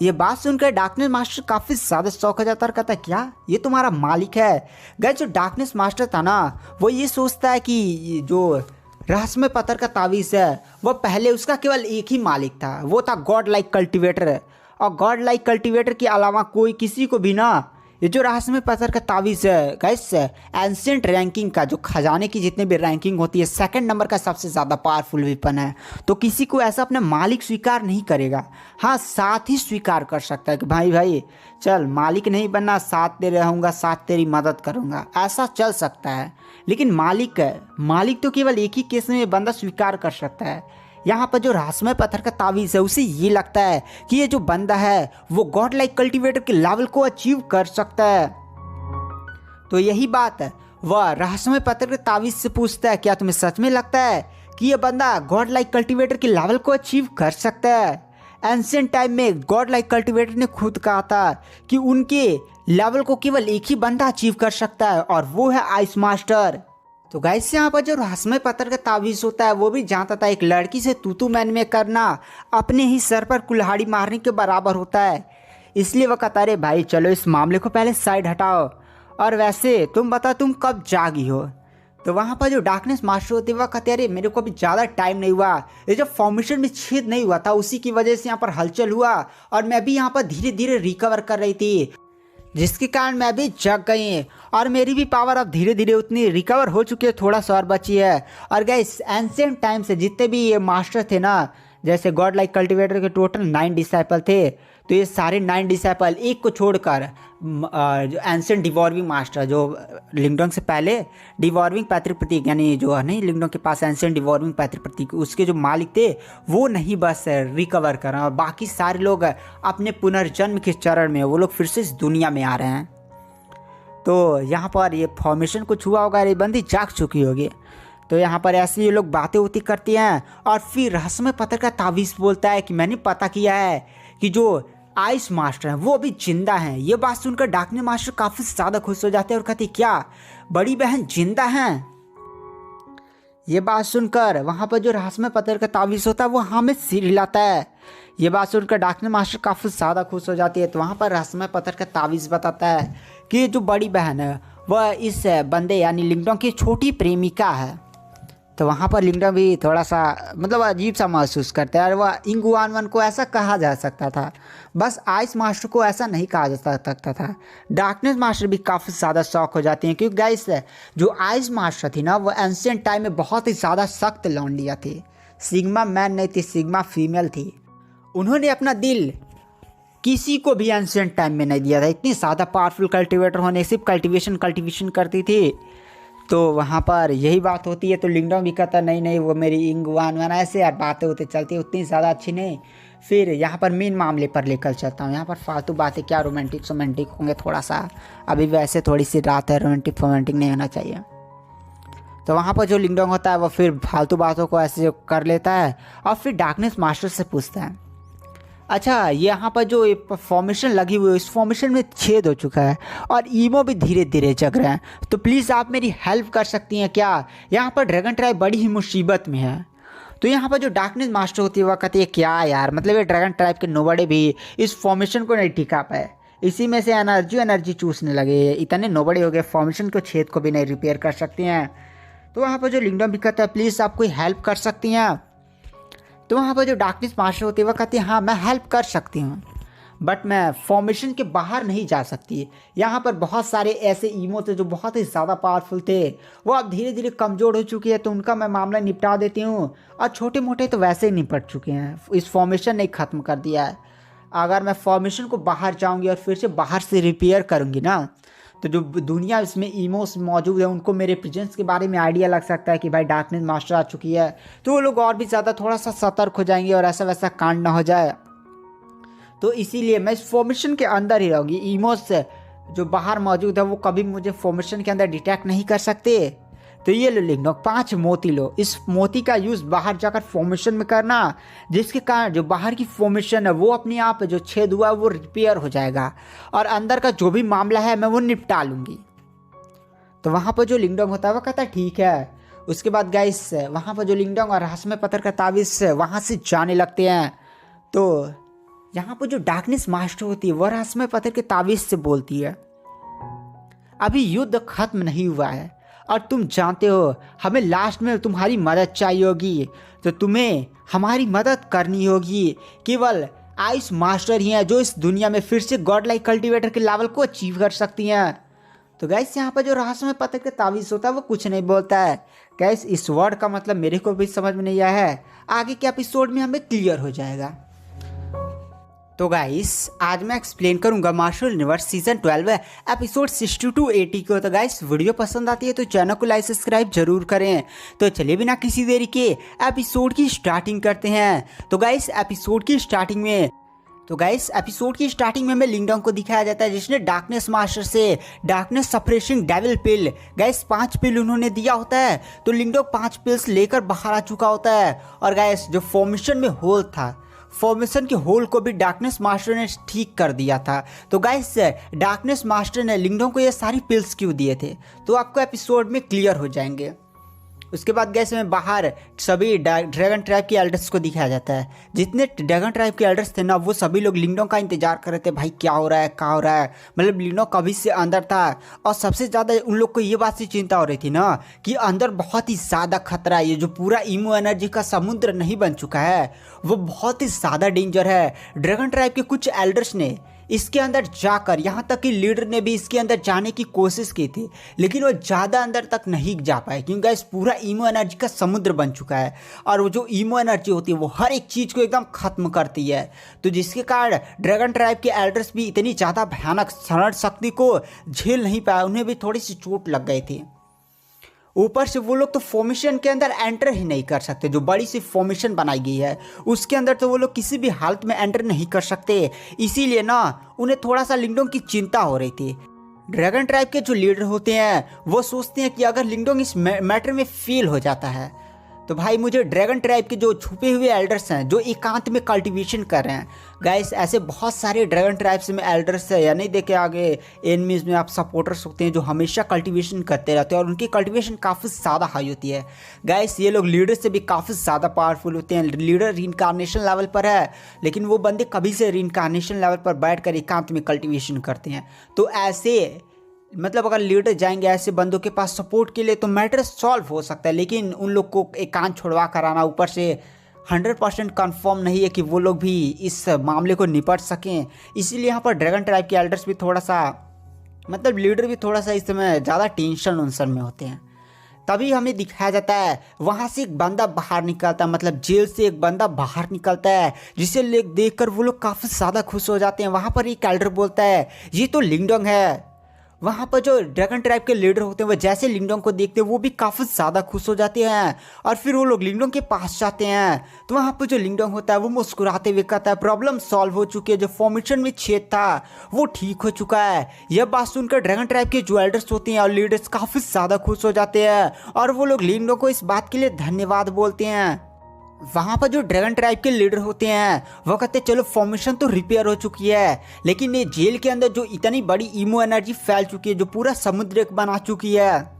ये बात सुनकर डार्कनेस मास्टर काफ़ी ज़्यादा शौक हो जाता है और कहता है क्या ये तुम्हारा मालिक है? गाइस, जो डार्कनेस मास्टर था ना वो ये सोचता है कि जो रहस्यमय पत्थर का तावीज़ है वो पहले उसका केवल एक ही मालिक था, वो था गॉड लाइक कल्टिवेटर। और गॉड लाइक कल्टिवेटर के अलावा कोई किसी को भी ना ये जो रहस्यमय पत्थर का तावीज़ है गाइस एंशिएंट रैंकिंग का, जो खजाने की जितने भी रैंकिंग होती है, सेकंड नंबर का सबसे ज़्यादा पावरफुल वेपन है। तो किसी को ऐसा अपना मालिक स्वीकार नहीं करेगा, हाँ साथ ही स्वीकार कर सकता है कि भाई चल मालिक नहीं बनना, साथ दे रहूँगा, साथ तेरी मदद करूँगा, ऐसा चल सकता है। लेकिन मालिक तो केवल एक ही केस में बंदा स्वीकार कर सकता है। यहाँ पर जो रहस्यमय पत्थर का तावीज़ है उसे ये लगता है कि ये जो बंदा है वो गॉड लाइक कल्टिवेटर के लेवल को अचीव कर सकता है। तो यही बात है, वह रहस्यमय पत्थर के तावीज़ से पूछता है, क्या तुम्हें सच में लगता है कि ये बंदा गॉड लाइक कल्टिवेटर के लेवल को अचीव कर सकता है? एंशिएंट टाइम में गॉड लाइक कल्टिवेटर ने खुद कहा था कि उनके लेवल को केवल एक ही बंदा अचीव कर सकता है और वो है आइस मास्टर। तो गाइस यहाँ पर जो रहस्यमय पत्थर का तावीज़ होता है वो भी जानता था एक लड़की से तू मैन में करना अपने ही सर पर कुल्हाड़ी मारने के बराबर होता है। इसलिए वह कहता, अरे भाई चलो इस मामले को पहले साइड हटाओ, और वैसे तुम बता तुम कब जागी हो? तो वहाँ पर जो डार्कनेस मास्टर होते वह कहते, अरे मेरे को अभी ज़्यादा टाइम नहीं हुआ, ये जो फॉर्मेशन में छेद नहीं हुआ था उसी की वजह से यहाँ पर हलचल हुआ और मैं भी यहाँ पर धीरे धीरे रिकवर कर रही थी, जिसके कारण मैं भी जग गई और मेरी भी पावर अब धीरे धीरे उतनी रिकवर हो चुकी है, थोड़ा सा और बची है। और गाइस एंशिएंट टाइम से जितने भी ये मास्टर थे ना, जैसे गॉड लाइक कल्टिवेटर के टोटल 9 डिसाइपल थे, तो ये सारे 9 डिसाइपल एक को छोड़कर जो एंशिएंट डिवॉर्विंग मास्टर जो लिंगडोंग से पहले डिवॉर्विंग पैतृक प्रतीक यानी जो है नहीं लिंगडोंग के पास एंशिएंट डिवॉर्विंग पैतृक प्रतीक उसके जो मालिक थे वो नहीं बस रिकवर कर रहे हैं, और बाकी सारे लोग अपने पुनर्जन्म के चरण में वो लोग फिर से इस दुनिया में आ रहे हैं। तो यहाँ पर ये फॉर्मेशन कुछ हुआ होगा, ये बंदी जाग चुकी होगी। तो यहाँ पर ऐसे ये लोग बातें होती करती हैं और फिर रहस्यमय पत्थर का तावीज़ बोलता है कि मैंने पता किया है कि जो आइस मास्टर हैं वो अभी जिंदा हैं। ये बात सुनकर डार्कनेस मास्टर काफ़ी ज़्यादा खुश हो जाते हैं और कहते, क्या बड़ी बहन जिंदा हैं? ये बात सुनकर वहाँ पर जो रहस्यमय पत्थर का तावीज़ होता है वो हमें सिर हिलाता है। ये बात सुनकर डार्कनेस मास्टर काफ़ी ज़्यादा खुश हो जाती है। तो वहाँ पर रहस्यमय पत्थर का तावीज़ बताता है कि जो बड़ी बहन है वह इस बंदे यानी लिंगडोंग की छोटी प्रेमिका है। तो वहाँ पर लिंगडोंग भी थोड़ा सा मतलब अजीब सा महसूस करता है और वह इंगुआनवन को ऐसा कहा जा सकता था, बस आइस मास्टर को ऐसा नहीं कहा जा सकता था। डार्कनेस मास्टर भी काफ़ी ज़्यादा शौक हो जाते हैं क्योंकि गाइस जो आइस मास्टर थी ना वो एंशिएंट टाइम में बहुत ही ज़्यादा सख्त लौंडिया थी, सिग्मा मैन नहीं थी, सिग्मा फीमेल थी। उन्होंने अपना दिल किसी को भी एंशिएंट टाइम में नहीं दिया था, इतनी ज़्यादा पावरफुल कल्टिवेटर होने सिर्फ कल्टिवेशन करती थी। तो वहाँ पर यही बात होती है। तो लिंगडोंग भी कहता नहीं वो मेरी इंगुआनवन ऐसे यार बातें होती चलती है, उतनी ज़्यादा अच्छी नहीं। फिर यहाँ पर मेन मामले पर लेकर चलता हूँ। यहाँ पर फालतू बातें क्या रोमांटिक होंगे थोड़ा सा, अभी वैसे थोड़ी सी रात है, रोमांटिक नहीं होना चाहिए। तो वहाँ पर जो लिंगडोंग होता है वो फिर फालतू बातों को ऐसे कर लेता है और फिर डार्कनेस मास्टर से पूछता है, अच्छा यहाँ पर जो फॉर्मेशन लगी हुई है इस फॉर्मेशन में छेद हो चुका है और ईमो भी धीरे धीरे जग रहे हैं, तो प्लीज़ आप मेरी हेल्प कर सकती हैं क्या? यहाँ पर ड्रैगन ट्राइब बड़ी ही मुसीबत में है। तो यहाँ पर जो डार्कनेस मास्टर होती है वह कहती है, क्या यार मतलब ये ड्रैगन ट्राइब के नोबड़े भी इस फॉर्मेशन को नहीं टिका पाए, इसी में से एनर्जी चूसने लगे, इतने नोबड़े हो गए फॉर्मेशन को छेद को भी नहीं रिपेयर कर सकती हैं। तो वहाँ पर जो लिंगडोंग भी कहता है, प्लीज़ आप कोई हेल्प कर सकती हैं? तो वहाँ पर जो डार्कनेस मास्टर होती है वह कहती है, हाँ मैं हेल्प कर सकती हूँ, बट मैं फॉर्मेशन के बाहर नहीं जा सकती। यहाँ पर बहुत सारे ऐसे ईमो थे जो बहुत ही ज़्यादा पावरफुल थे, वो अब धीरे धीरे कमज़ोर हो चुकी है, तो उनका मैं मामला निपटा देती हूँ। और छोटे मोटे तो वैसे ही निपट चुके हैं, इस फॉर्मेशन ने ख़त्म कर दिया है। अगर मैं फॉर्मेशन को बाहर जाऊँगी और फिर से बाहर से रिपेयर करूँगी ना, तो जो दुनिया इसमें ईमोस मौजूद है उनको मेरे प्रेजेंस के बारे में आइडिया लग सकता है कि भाई डार्कनेस मास्टर आ चुकी है, तो वो लोग और भी ज़्यादा थोड़ा सा सतर्क हो जाएंगे और ऐसा वैसा कांड ना हो जाए। तो इसीलिए मैं इस फॉर्मेशन के अंदर ही रहूँगी। ईमोस जो बाहर मौजूद है वो कभी मुझे फॉर्मेशन के अंदर डिटेक्ट नहीं कर सकते। तो ये लो लिंगडोंग 5 मोती लो, इस मोती का यूज़ बाहर जाकर फॉर्मेशन में करना, जिसके कारण जो बाहर की फॉर्मेशन है वो अपने आप जो छेद हुआ है वो रिपेयर हो जाएगा और अंदर का जो भी मामला है मैं वो निपटा लूँगी। तो वहाँ पर जो लिंगडोंग होता है वो कहता है ठीक है। उसके बाद गाइस वहाँ पर जो लिंगडोंग और रहस्यमय पत्थर का तावीज़ वहाँ से जाने लगते हैं। तो यहाँ पर जो डार्कनेस मास्टर होती है वह रहस्यमय पत्थर के तावीज़ से बोलती है, अभी युद्ध खत्म नहीं हुआ है और तुम जानते हो हमें लास्ट में तुम्हारी मदद चाहिए होगी, तो तुम्हें हमारी मदद करनी होगी। केवल आइस मास्टर ही हैं जो इस दुनिया में फिर से गॉड लाइक कल्टिवेटर के लेवल को अचीव कर सकती हैं। तो गैस यहाँ पर जो रहस्यमय पत्थर का तावीज़ होता है वो कुछ नहीं बोलता है। गैस इस वर्ड का मतलब मेरे को भी समझ में नहीं आया है, आगे के एपिसोड में हमें क्लियर हो जाएगा। तो गाइस आज मैं एक्सप्लेन करूंगा martial universe season 12 episode 60 to 80 को। तो गाइस वीडियो पसंद आती है तो चैनल को लाइक सब्सक्राइब जरूर करें। तो चलिए बिना किसी देरी के एपिसोड की स्टार्टिंग करते हैं। तो गाइस एपिसोड की स्टार्टिंग में हमें लिंगडोंग को दिखाया जाता है जिसने डार्कनेस मास्टर से डार्कनेस सप्रेसिंग डेविल पिल गाइस 5 पिल उन्होंने दिया होता है। तो लिंगडोंग 5 पिल्स लेकर बाहर आ चुका होता है और गाइस जो फॉर्मेशन में होल था, फॉर्मेशन के होल को भी डार्कनेस मास्टर ने ठीक कर दिया था। तो गाइस डार्कनेस मास्टर ने लिंगडोंग को ये सारी पिल्स क्यों दिए थे तो आपको एपिसोड में क्लियर हो जाएंगे। उसके बाद गैस में बाहर सभी ड्रैगन ट्राइब के एल्डर्स को दिखाया जाता है। जितने ड्रैगन ट्राइब के एल्डर्स थे ना वो सभी लोग लिंगडोंग का इंतजार कर रहे थे, भाई क्या हो रहा है क्या हो रहा है। मतलब लिंगडोंग कभी से अंदर था और सबसे ज़्यादा उन लोग को ये बात से चिंता हो रही थी ना कि अंदर बहुत ही ज़्यादा खतरा है। ये जो पूरा ईमो एनर्जी का समुद्र नहीं बन चुका है वो बहुत ही ज़्यादा डेंजर है। ड्रैगन ट्राइब के कुछ एल्डर्स ने इसके अंदर जाकर, यहाँ तक कि लीडर ने भी इसके अंदर जाने की कोशिश की थी लेकिन वो ज़्यादा अंदर तक नहीं जा पाए क्योंकि इस पूरा ईमो एनर्जी का समुद्र बन चुका है और वो जो ईमो एनर्जी होती है वो हर एक चीज़ को एकदम खत्म करती है। तो जिसके कारण ड्रैगन ट्राइब के एल्डर्स भी इतनी ज़्यादा भयानक शरण शक्ति को झेल नहीं पाए, उन्हें भी थोड़ी सी चोट लग गई थी। ऊपर से वो लोग तो फॉर्मेशन के अंदर एंटर ही नहीं कर सकते। जो बड़ी सी फॉर्मेशन बनाई गई है उसके अंदर तो वो लोग किसी भी हालत में एंटर नहीं कर सकते। इसीलिए ना उन्हें थोड़ा सा लिंगडोंग की चिंता हो रही थी। ड्रैगन ट्राइब के जो लीडर होते हैं वो सोचते हैं कि अगर लिंगडोंग इस मैटर में फेल हो जाता है तो भाई मुझे ड्रैगन ट्राइब के जो छुपे हुए एल्डर्स हैं जो एकांत में कल्टीवेशन कर रहे हैं, गाइस ऐसे बहुत सारे ड्रैगन ट्राइब्स में एल्डर्स है या नहीं देखे आगे एनिमीज में आप सपोर्टर्स होते हैं जो हमेशा कल्टीवेशन करते रहते हैं और उनकी कल्टीवेशन काफ़ी ज़्यादा हाई होती है। गाइस ये लोग लीडर से भी काफ़ी ज़्यादा पावरफुल होते हैं। लीडर रीइंकार्नेशन लेवल पर है लेकिन वो बंदे कभी से रीइंकार्नेशन लेवल पर बैठ कर एकांत में कल्टीवेशन करते हैं। तो ऐसे मतलब अगर लीडर जाएंगे ऐसे बंदों के पास सपोर्ट के लिए तो मैटर सॉल्व हो सकता है, लेकिन उन लोग को एकांत छुड़वा कर आना ऊपर से 100% कन्फर्म नहीं है कि वो लोग भी इस मामले को निपट सकें। इसीलिए यहाँ पर ड्रैगन ट्राइब के एल्डर्स भी थोड़ा सा मतलब लीडर भी थोड़ा सा इस समय ज़्यादा टेंशन उनसन में होते हैं। तभी हमें दिखाया जाता है वहाँ से एक बंदा बाहर निकलता है, मतलब जेल से एक बंदा बाहर निकलता है जिसे देख कर वो लोग काफ़ी ज़्यादा खुश हो जाते हैं। वहाँ पर एक एल्डर बोलता है ये तो लिंगडोंग है। वहाँ पर जो ड्रैगन ट्राइब के लीडर होते हैं वो जैसे लिंगडोंग को देखते हैं वो भी काफ़ी ज़्यादा खुश हो जाते हैं और फिर वो लोग लिंगडोंग के पास जाते हैं। तो वहाँ पर जो लिंगडोंग होता है वो मुस्कुराते हुए कहता है प्रॉब्लम सॉल्व हो चुकी है, जो फॉर्मेशन में छेद था वो ठीक हो चुका है। यह बात सुनकर ड्रैगन ट्राइब के जो एल्डर्स होते हैं और लीडर्स काफ़ी ज़्यादा खुश हो जाते हैं और वो लोग लिंगडोंग को इस बात के लिए धन्यवाद बोलते हैं। वहाँ पर जो ड्रैगन ट्राइब के लीडर होते हैं वो कहते हैं चलो फॉर्मेशन तो रिपेयर हो चुकी है लेकिन ये जेल के अंदर जो इतनी बड़ी ईमो एनर्जी फैल चुकी है जो पूरा समुद्र बना चुकी है,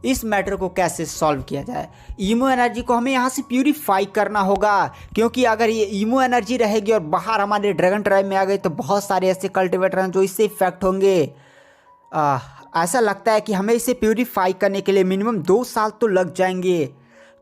इस मैटर को कैसे सॉल्व किया जाए। ईमो एनर्जी को हमें यहाँ से प्यूरीफाई करना होगा क्योंकि अगर ये ईमो एनर्जी रहेगी और बाहर हमारे ड्रैगन ट्राइब में आ गई तो बहुत सारे ऐसे कल्टिवेटर हैं जो इससे इफेक्ट होंगे। ऐसा लगता है कि हमें इसे प्यूरीफाई करने के लिए मिनिमम 2 साल तो लग जाएंगे।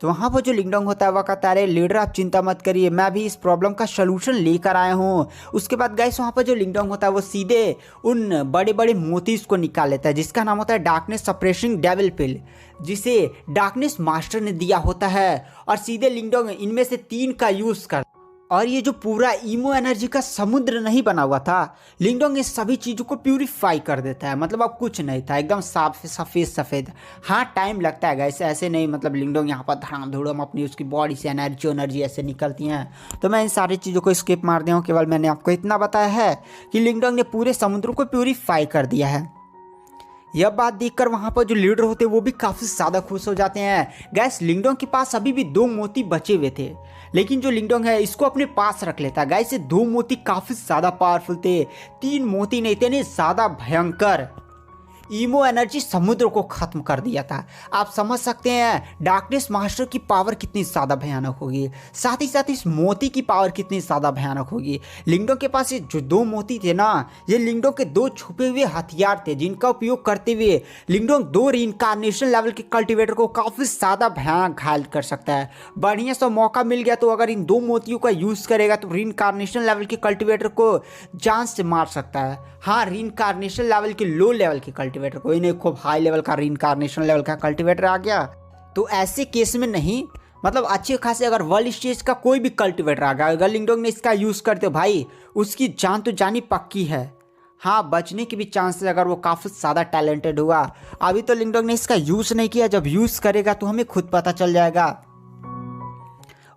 तो वहाँ पर जो लिंगडोंग होता है वह कहता है अरे लीडर आप चिंता मत करिए, मैं भी इस प्रॉब्लम का सलूशन लेकर आया हूँ। उसके बाद गाइस वहाँ पर जो लिंगडोंग होता है वो सीधे उन बड़े बड़े मोतीज को निकाल लेता है जिसका नाम होता है डार्कनेस सप्रेसिंग डेविल पिल, जिसे डार्कनेस मास्टर ने दिया होता है। और सीधे लिंगडोंग इनमें से 3 का यूज़ कर और ये जो पूरा ईमो एनर्जी का समुद्र नहीं बना हुआ था लिंगडोंग इस सभी चीज़ों को प्यूरीफाई कर देता है। मतलब अब कुछ नहीं था, एकदम साफ सफ़ेद। हाँ टाइम लगता है गाइस, ऐसे नहीं मतलब लिंगडोंग यहाँ पर धड़ाम धूड़म अपनी उसकी बॉडी से एनर्जी ऐसे निकलती हैं। तो मैं इन सारी चीज़ों को स्किप मार दिया हूँ, केवल मैंने आपको इतना बताया है कि लिंगडोंग ने पूरे समुद्र को प्यूरीफाई कर दिया है। यह बात देखकर वहाँ पर जो लीडर होते हैं वो भी काफ़ी ज़्यादा खुश हो जाते हैं। गैस लिंगडोंग के पास अभी भी 2 मोती बचे हुए थे लेकिन जो लिंगडोंग है इसको अपने पास रख लेता है। गैस ये 2 मोती काफ़ी ज़्यादा पावरफुल थे, 3 मोती नहीं थे, ज़्यादा भयंकर ईमो एनर्जी समुद्र को खत्म कर दिया था। आप समझ सकते हैं डार्कनेस मास्टर की पावर कितनी ज़्यादा भयानक होगी, साथ ही साथ इस मोती की पावर कितनी ज़्यादा भयानक होगी। लिंगडोंग के पास ये जो 2 मोती थे ना ये लिंगडोंग के 2 छुपे हुए हथियार थे जिनका उपयोग करते हुए लिंगडोंग 2 रीइंकार्नेशन लेवल के कल्टिवेटर को काफ़ी ज़्यादा भयानक घायल कर सकता है। बढ़िया सा मौका मिल गया तो अगर इन 2 मोतियों का यूज़ करेगा तो रीइंकार्नेशन लेवल के कल्टिवेटर को जान से मार सकता है। हाँ रीइंकार्नेशन लेवल के लो लेवल के कल्टिवेटर को, इन्हें खूब हाई लेवल का रीइंकार्नेशन लेवल का कल्टिवेटर आ गया तो ऐसे केस में नहीं मतलब अच्छे खासे अगर वर्ल्ड स्टेज का कोई भी कल्टिवेटर आ गया, अगर लिंगडोंग ने इसका यूज़ करते भाई उसकी जान तो जानी पक्की है। हाँ, बचने की भी चांस है अगर वो काफ़ी ज़्यादा टैलेंटेड हुआ। अभी तो लिंगडोंग ने इसका यूज़ नहीं किया, जब यूज़ करेगा तो हमें खुद पता चल जाएगा।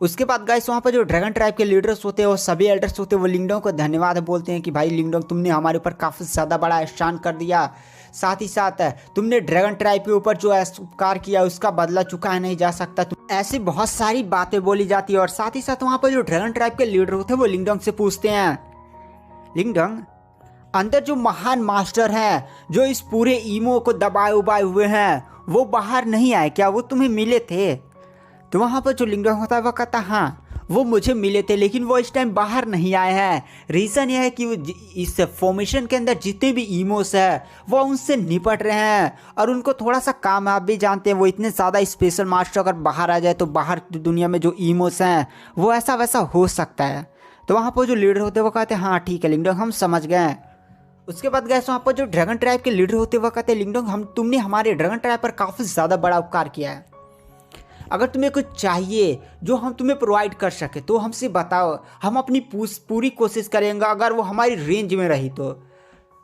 उसके बाद गाइस वहाँ पर जो ड्रैगन ट्राइब के लीडर्स होते हैं, वो सभी एल्डर्स होते हैं, वो लिंगडोंग को धन्यवाद बोलते हैं कि भाई लिंगडोंग तुमने हमारे ऊपर काफ़ी ज़्यादा बड़ा एहसान कर दिया। साथ ही साथ तुमने ड्रैगन ट्राइब के ऊपर जो उपकार किया उसका बदला चुकाया नहीं जा सकता। ऐसी बहुत सारी बातें बोली जाती है। और साथ ही साथ वहाँ पर जो ड्रैगन ट्राइब के लीडर होते हैं वो लिंगडोंग से पूछते हैं, लिंगडोंग अंदर जो महान मास्टर हैं जो इस पूरे ईमो को दबाए उबाए हुए हैं वो बाहर नहीं आए क्या, वो तुम्हें मिले थे? तो वहाँ पर जो लिंगडोंग होता है वो कहता हाँ वो मुझे मिले थे, लेकिन वो इस टाइम बाहर नहीं आए हैं। रीज़न यह है कि इस फॉर्मेशन के अंदर जितने भी ईमोस है वो उनसे निपट रहे हैं और उनको थोड़ा सा काम, आप भी जानते हैं वो इतने ज़्यादा स्पेशल मास्टर अगर बाहर आ जाए तो बाहर दुनिया में जो ईमोस हैं वो ऐसा वैसा हो सकता है। तो वहाँ पर जो लीडर होते हैं वो कहते हैं हाँ ठीक है लिंगडोंग हम समझ गए। उसके बाद गए वहाँ पर जो ड्रैगन ट्राइब के लीडर होते हैं वो कहते हैं लिंगडोंग तुमने हमारे ड्रैगन ट्राइब पर काफ़ी ज़्यादा बड़ा उपकार किया है। अगर तुम्हें कुछ चाहिए जो हम तुम्हें प्रोवाइड कर सके तो हमसे बताओ, हम अपनी पूरी कोशिश करेंगे अगर वो हमारी रेंज में रही तो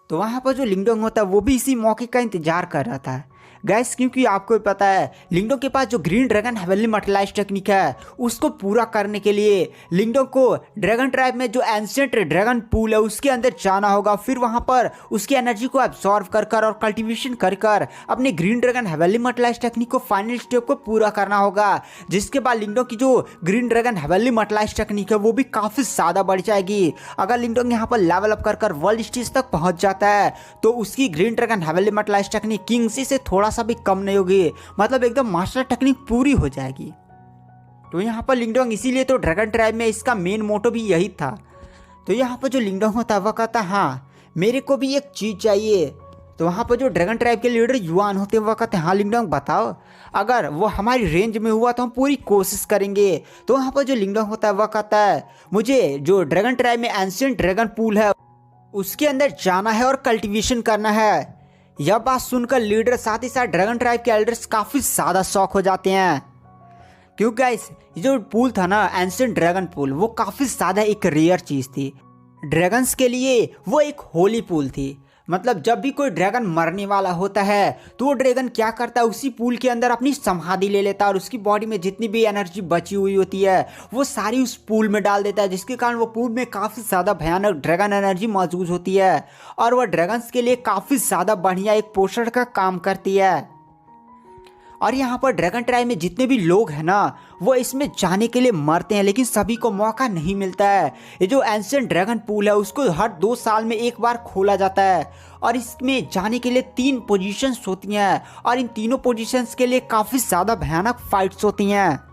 वहाँ पर जो लिंगडोंग होता है वो भी इसी मौके का इंतजार कर रहा था गैस, क्योंकि आपको भी पता है लिंगडोंग के पास जो ग्रीन ड्रैगन हेवनली मर्टिलाइज टेक्निक है उसको पूरा करने के लिए लिंगडोंग को ड्रैगन ट्राइब में जो एंशिएंट ड्रैगन पूल है उसके अंदर जाना होगा। फिर वहाँ पर उसकी एनर्जी को एब्जॉर्व कर और कल्टीवेशन कर अपने ग्रीन ड्रैगन हेवनली मर्टिलाइज टेक्निक को फाइनल स्टेप को पूरा करना होगा, जिसके बाद लिंगडोंग की जो ग्रीन ड्रैगन हेवनली मर्टिलाइज टेक्निक है वो भी काफ़ी ज़्यादा बढ़ जाएगी। अगर लिंगडोंग यहाँ पर लेवल अप कर वर्ल्ड स्टेज तक पहुँच जाता है तो उसकी ग्रीन ड्रैगन हेवनली मर्टिलाइज टेक्निक किंग्सी से थोड़ा सा भी कम नहीं होगी, मतलब एकदम मास्टर टेक्निक पूरी हो जाएगी। तो यहाँ पर लिंगडोंग इसीलिए तो ड्रैगन ट्राइब में इसका मेन मोटो भी यही था। तो यहाँ पर जो लिंगडोंग होता है वह कहता हाँ मेरे को भी एक चीज़ चाहिए। तो वहाँ पर जो ड्रैगन ट्राइब के लीडर युआन होते हैं वह कहते हैं हाँ लिंगडोंग बताओ, अगर वो हमारी रेंज में हुआ तो हम पूरी कोशिश करेंगे। तो वहाँ पर जो लिंगडोंग होता है वह कहता है मुझे जो ड्रैगन ट्राइब में एंशिएंट ड्रैगन पूल है उसके अंदर जाना है और कल्टीवेशन करना है। यह बात सुनकर लीडर साथ ही साथ ड्रैगन ट्राइब के एल्डर्स काफ़ी ज़्यादा शॉक हो जाते हैं, क्योंकि गाइस ये जो पूल था ना एंशिएंट ड्रैगन पूल वो काफ़ी ज़्यादा एक रेयर चीज़ थी। ड्रैगन्स के लिए वो एक होली पूल थी, मतलब जब भी कोई ड्रैगन मरने वाला होता है तो वो ड्रैगन क्या करता है उसी पूल के अंदर अपनी समाधि ले लेता है और उसकी बॉडी में जितनी भी एनर्जी बची हुई होती है वो सारी उस पूल में डाल देता है, जिसके कारण वो पूल में काफ़ी ज़्यादा भयानक ड्रैगन एनर्जी मौजूद होती है और वह ड्रैगन्स के लिए काफ़ी ज़्यादा बढ़िया एक पोषण का काम करती है। और यहाँ पर ड्रैगन ट्राइब में जितने भी लोग हैं ना वो इसमें जाने के लिए मरते हैं, लेकिन सभी को मौका नहीं मिलता है। ये जो एंशिएंट ड्रैगन पूल है उसको हर 2 साल में एक बार खोला जाता है और इसमें जाने के लिए 3 पोजीशंस होती हैं और इन तीनों पोजीशंस के लिए काफ़ी ज़्यादा भयानक फाइट्स होती हैं।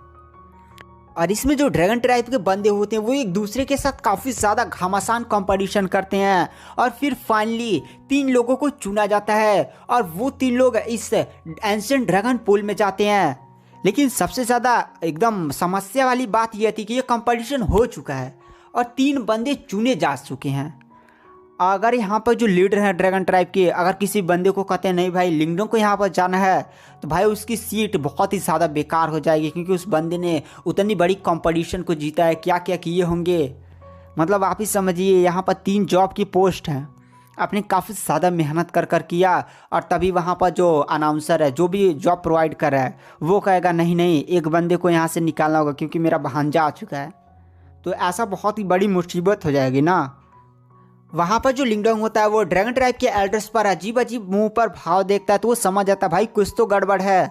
और इसमें जो ड्रैगन ट्राइब के बंदे होते हैं वो एक दूसरे के साथ काफ़ी ज़्यादा घमासान कंपटीशन करते हैं और फिर फाइनली 3 लोगों को चुना जाता है और वो 3 लोग इस एंशिएंट ड्रैगन पूल में जाते हैं। लेकिन सबसे ज़्यादा एकदम समस्या वाली बात यह थी कि ये कंपटीशन हो चुका है और 3 बंदे चुने जा चुके हैं। अगर यहाँ पर जो लीडर हैं ड्रैगन ट्राइब के अगर किसी बंदे को कहते हैं नहीं भाई लिंगडोंग को यहाँ पर जाना है तो भाई उसकी सीट बहुत ही ज़्यादा बेकार हो जाएगी, क्योंकि उस बंदे ने उतनी बड़ी कंपटीशन को जीता है, क्या क्या किए होंगे। मतलब आप ही समझिए यहाँ पर 3 जॉब की पोस्ट हैं, आपने काफ़ी ज़्यादा मेहनत कर किया और तभी वहाँ पर जो अनाउंसर है जो भी जॉब प्रोवाइड कर रहा है वो कहेगा नहीं नहीं एक बंदे को यहाँ से निकालना होगा क्योंकि मेरा भांजा आ चुका है। तो ऐसा बहुत ही बड़ी मुसीबत हो जाएगी ना। वहाँ पर जो लिंगडोंग होता है वो ड्रैगन ट्राइब के एल्डर्स पर अजीब अजीब मुंह पर भाव देखता है तो वो समझ जाता है भाई कुछ तो गड़बड़ है।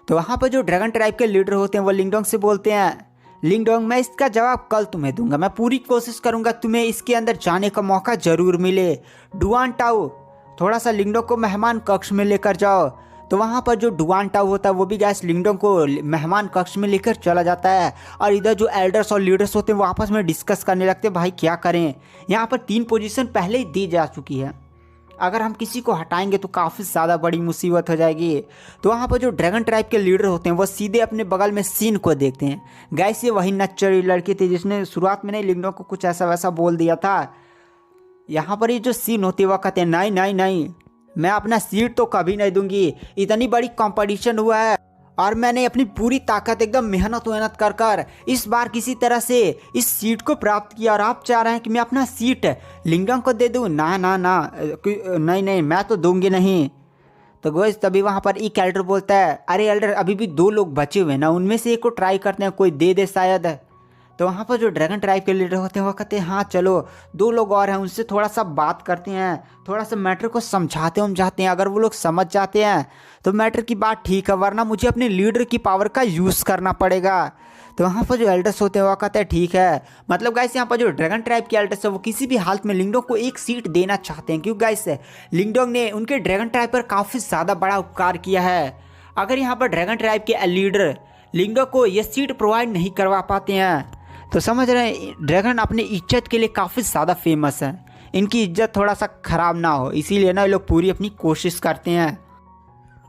तो वहाँ पर जो ड्रैगन ट्राइब के लीडर होते हैं वो लिंगडोंग से बोलते हैं लिंगडोंग मैं इसका जवाब कल तुम्हें दूंगा, मैं पूरी कोशिश करूंगा तुम्हें इसके अंदर जाने का मौका ज़रूर मिले। डुआन टाऊ थोड़ा सा लिंगडोंग को मेहमान कक्ष में लेकर जाओ। तो वहाँ पर जो डुआन टाऊ होता है वो भी गैस लिंगडोंग को मेहमान कक्ष में लेकर चला जाता है और इधर जो एल्डर्स और लीडर्स होते हैं वो आपस में डिस्कस करने लगते हैं भाई क्या करें। यहाँ पर 3 पोजीशन पहले ही दी जा चुकी है, अगर हम किसी को हटाएंगे तो काफ़ी ज़्यादा बड़ी मुसीबत हो जाएगी। तो वहाँ पर जो ड्रैगन ट्राइब के लीडर होते हैं वो सीधे अपने बगल में सीन को देखते हैं। गैस ये वही नच्चरी लड़की थी जिसने शुरुआत में नहीं लिंगडोंग को कुछ ऐसा वैसा बोल दिया था। यहाँ पर ये जो सीन होती है वह कहते हैं नहीं मैं अपना सीट तो कभी नहीं दूंगी, इतनी बड़ी कंपटीशन हुआ है और मैंने अपनी पूरी ताकत एकदम मेहनत कर कर इस बार किसी तरह से इस सीट को प्राप्त किया, और आप चाह रहे हैं कि मैं अपना सीट लिंगडोंग को दे दूं? ना ना ना, नहीं नहीं, मैं तो दूंगी नहीं। तो गाइस तभी वहाँ पर एक एल्डर बोलता है, अरे एल्डर अभी भी 2 लोग बचे हुए ना, उनमें से एक को ट्राई करते हैं, कोई दे दे शायद। तो वहाँ पर जो ड्रैगन ट्राइब के लीडर होते हैं वो कहते हैं हाँ चलो 2 लोग और हैं, उनसे थोड़ा सा बात करते हैं, थोड़ा सा मैटर को समझाते हैं, अगर वो लोग समझ जाते हैं तो मैटर की बात ठीक है, वरना मुझे अपने लीडर की पावर का यूज़ करना पड़ेगा। तो वहाँ पर जो एल्डर्स होते हैं वो कहते हैं ठीक है। मतलब गाइस यहाँ पर जो ड्रैगन ट्राइब के एल्डर्स है वो किसी भी हालत में लिंगडोंग को एक सीट देना चाहते हैं, क्योंकि गाइस लिंगडोंग ने उनके ड्रैगन ट्राइब पर काफ़ी ज़्यादा बड़ा उपकार किया है। अगर यहाँ पर ड्रैगन ट्राइब के लीडर लिंगडोंग को ये सीट प्रोवाइड नहीं करवा पाते हैं तो समझ रहे हैं ड्रैगन अपनी इज्जत के लिए काफ़ी ज़्यादा फेमस है, इनकी इज्जत थोड़ा सा ख़राब ना हो, इसीलिए ना ये लोग पूरी अपनी कोशिश करते हैं।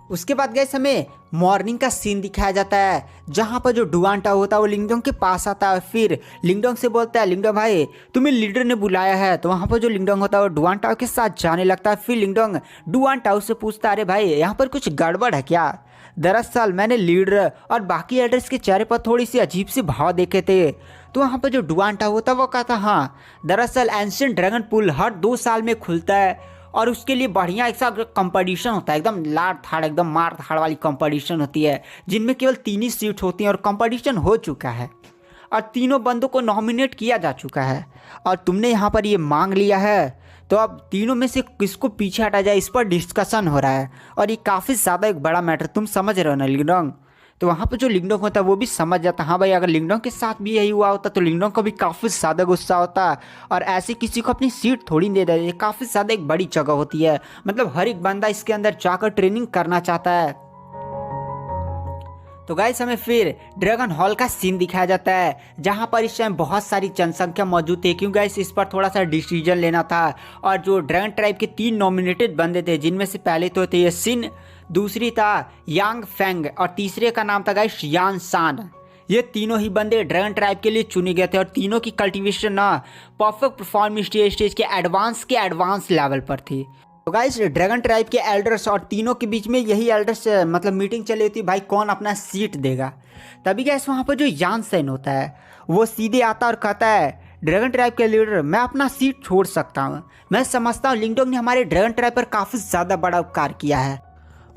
उसके बाद गैस हमें मॉर्निंग का सीन दिखाया जाता है, जहाँ पर जो डुआनटाओ होता है वो लिंगडोंग के पास आता है, फिर लिंगडोंग से बोलता है लिंगडोंग भाई तुम्हें लीडर ने बुलाया है। तो वहाँ पर जो लिंगडोंग होता है वो डुआनटाओ के साथ जाने लगता है। फिर लिंगडोंग डुआनटाओ से पूछता है अरे भाई यहाँ पर कुछ गड़बड़ है क्या? दरअसल मैंने लीडर और बाकी एल्डर्स के चेहरे पर थोड़ी सी अजीब सी भाव देखे थे। तो वहाँ पर जो डुआनटाओ होता है वो कहता हाँ दरअसल एंशिएंट ड्रैगन पुल हर 2 साल में खुलता है और उसके लिए बढ़िया एक सा कंपटीशन होता है, एकदम लाड़ थाड़ एकदम मार धाड़ वाली कंपटीशन होती है, जिनमें केवल 3 ही सीट होती हैं और कंपटीशन हो चुका है और तीनों बंदों को नॉमिनेट किया जा चुका है और तुमने यहाँ पर ये मांग लिया है, तो अब तीनों में से किसको पीछे हटा जाए इस पर डिस्कशन हो रहा है और ये काफ़ी ज़्यादा एक बड़ा मैटर, तुम समझ रहे हो ना लिंगडोंग? तो वहाँ पर जो लिंगडोंग होता है वो भी समझ जाता हाँ भाई अगर लिंगडोंग के साथ भी यही हुआ होता तो लिंगडोंग को भी काफ़ी ज़्यादा गुस्सा होता और ऐसे किसी को अपनी सीट थोड़ी दे देते। काफ़ी ज़्यादा एक बड़ी जगह होती है, मतलब हर एक बंदा इसके अंदर जाकर ट्रेनिंग करना चाहता है। तो गाइस हमें फिर ड्रैगन हॉल का सीन दिखाया जाता है, जहां पर इस टाइम बहुत सारी जनसंख्या मौजूद थी, क्योंकि गाइस इस पर थोड़ा सा डिसीजन लेना था और जो ड्रैगन ट्राइब के 3 नॉमिनेटेड बंदे थे, जिनमें से पहले तो थे ये सिन, दूसरी था यांग फेंग और तीसरे का नाम था गाइस यान सान। ये तीनों ही बंदे ड्रैगन ट्राइब के लिए चुने गए थे और तीनों की कल्टीवेशन ना परफेक्ट परफॉर्मेंस स्टेज के एडवांस लेवल पर थी। तो गाइस ड्रैगन ट्राइब के एल्डर्स और तीनों के बीच में यही एल्डर्स मतलब मीटिंग चली होती भाई कौन अपना सीट देगा। तभी गाइस वहाँ पर जो यान सेन होता है वो सीधे आता और कहता है ड्रैगन ट्राइब के लीडर मैं अपना सीट छोड़ सकता हूँ, मैं समझता हूँ लिंगडोंग ने हमारे ड्रैगन ट्राइब पर काफ़ी ज़्यादा बड़ा उपकार किया है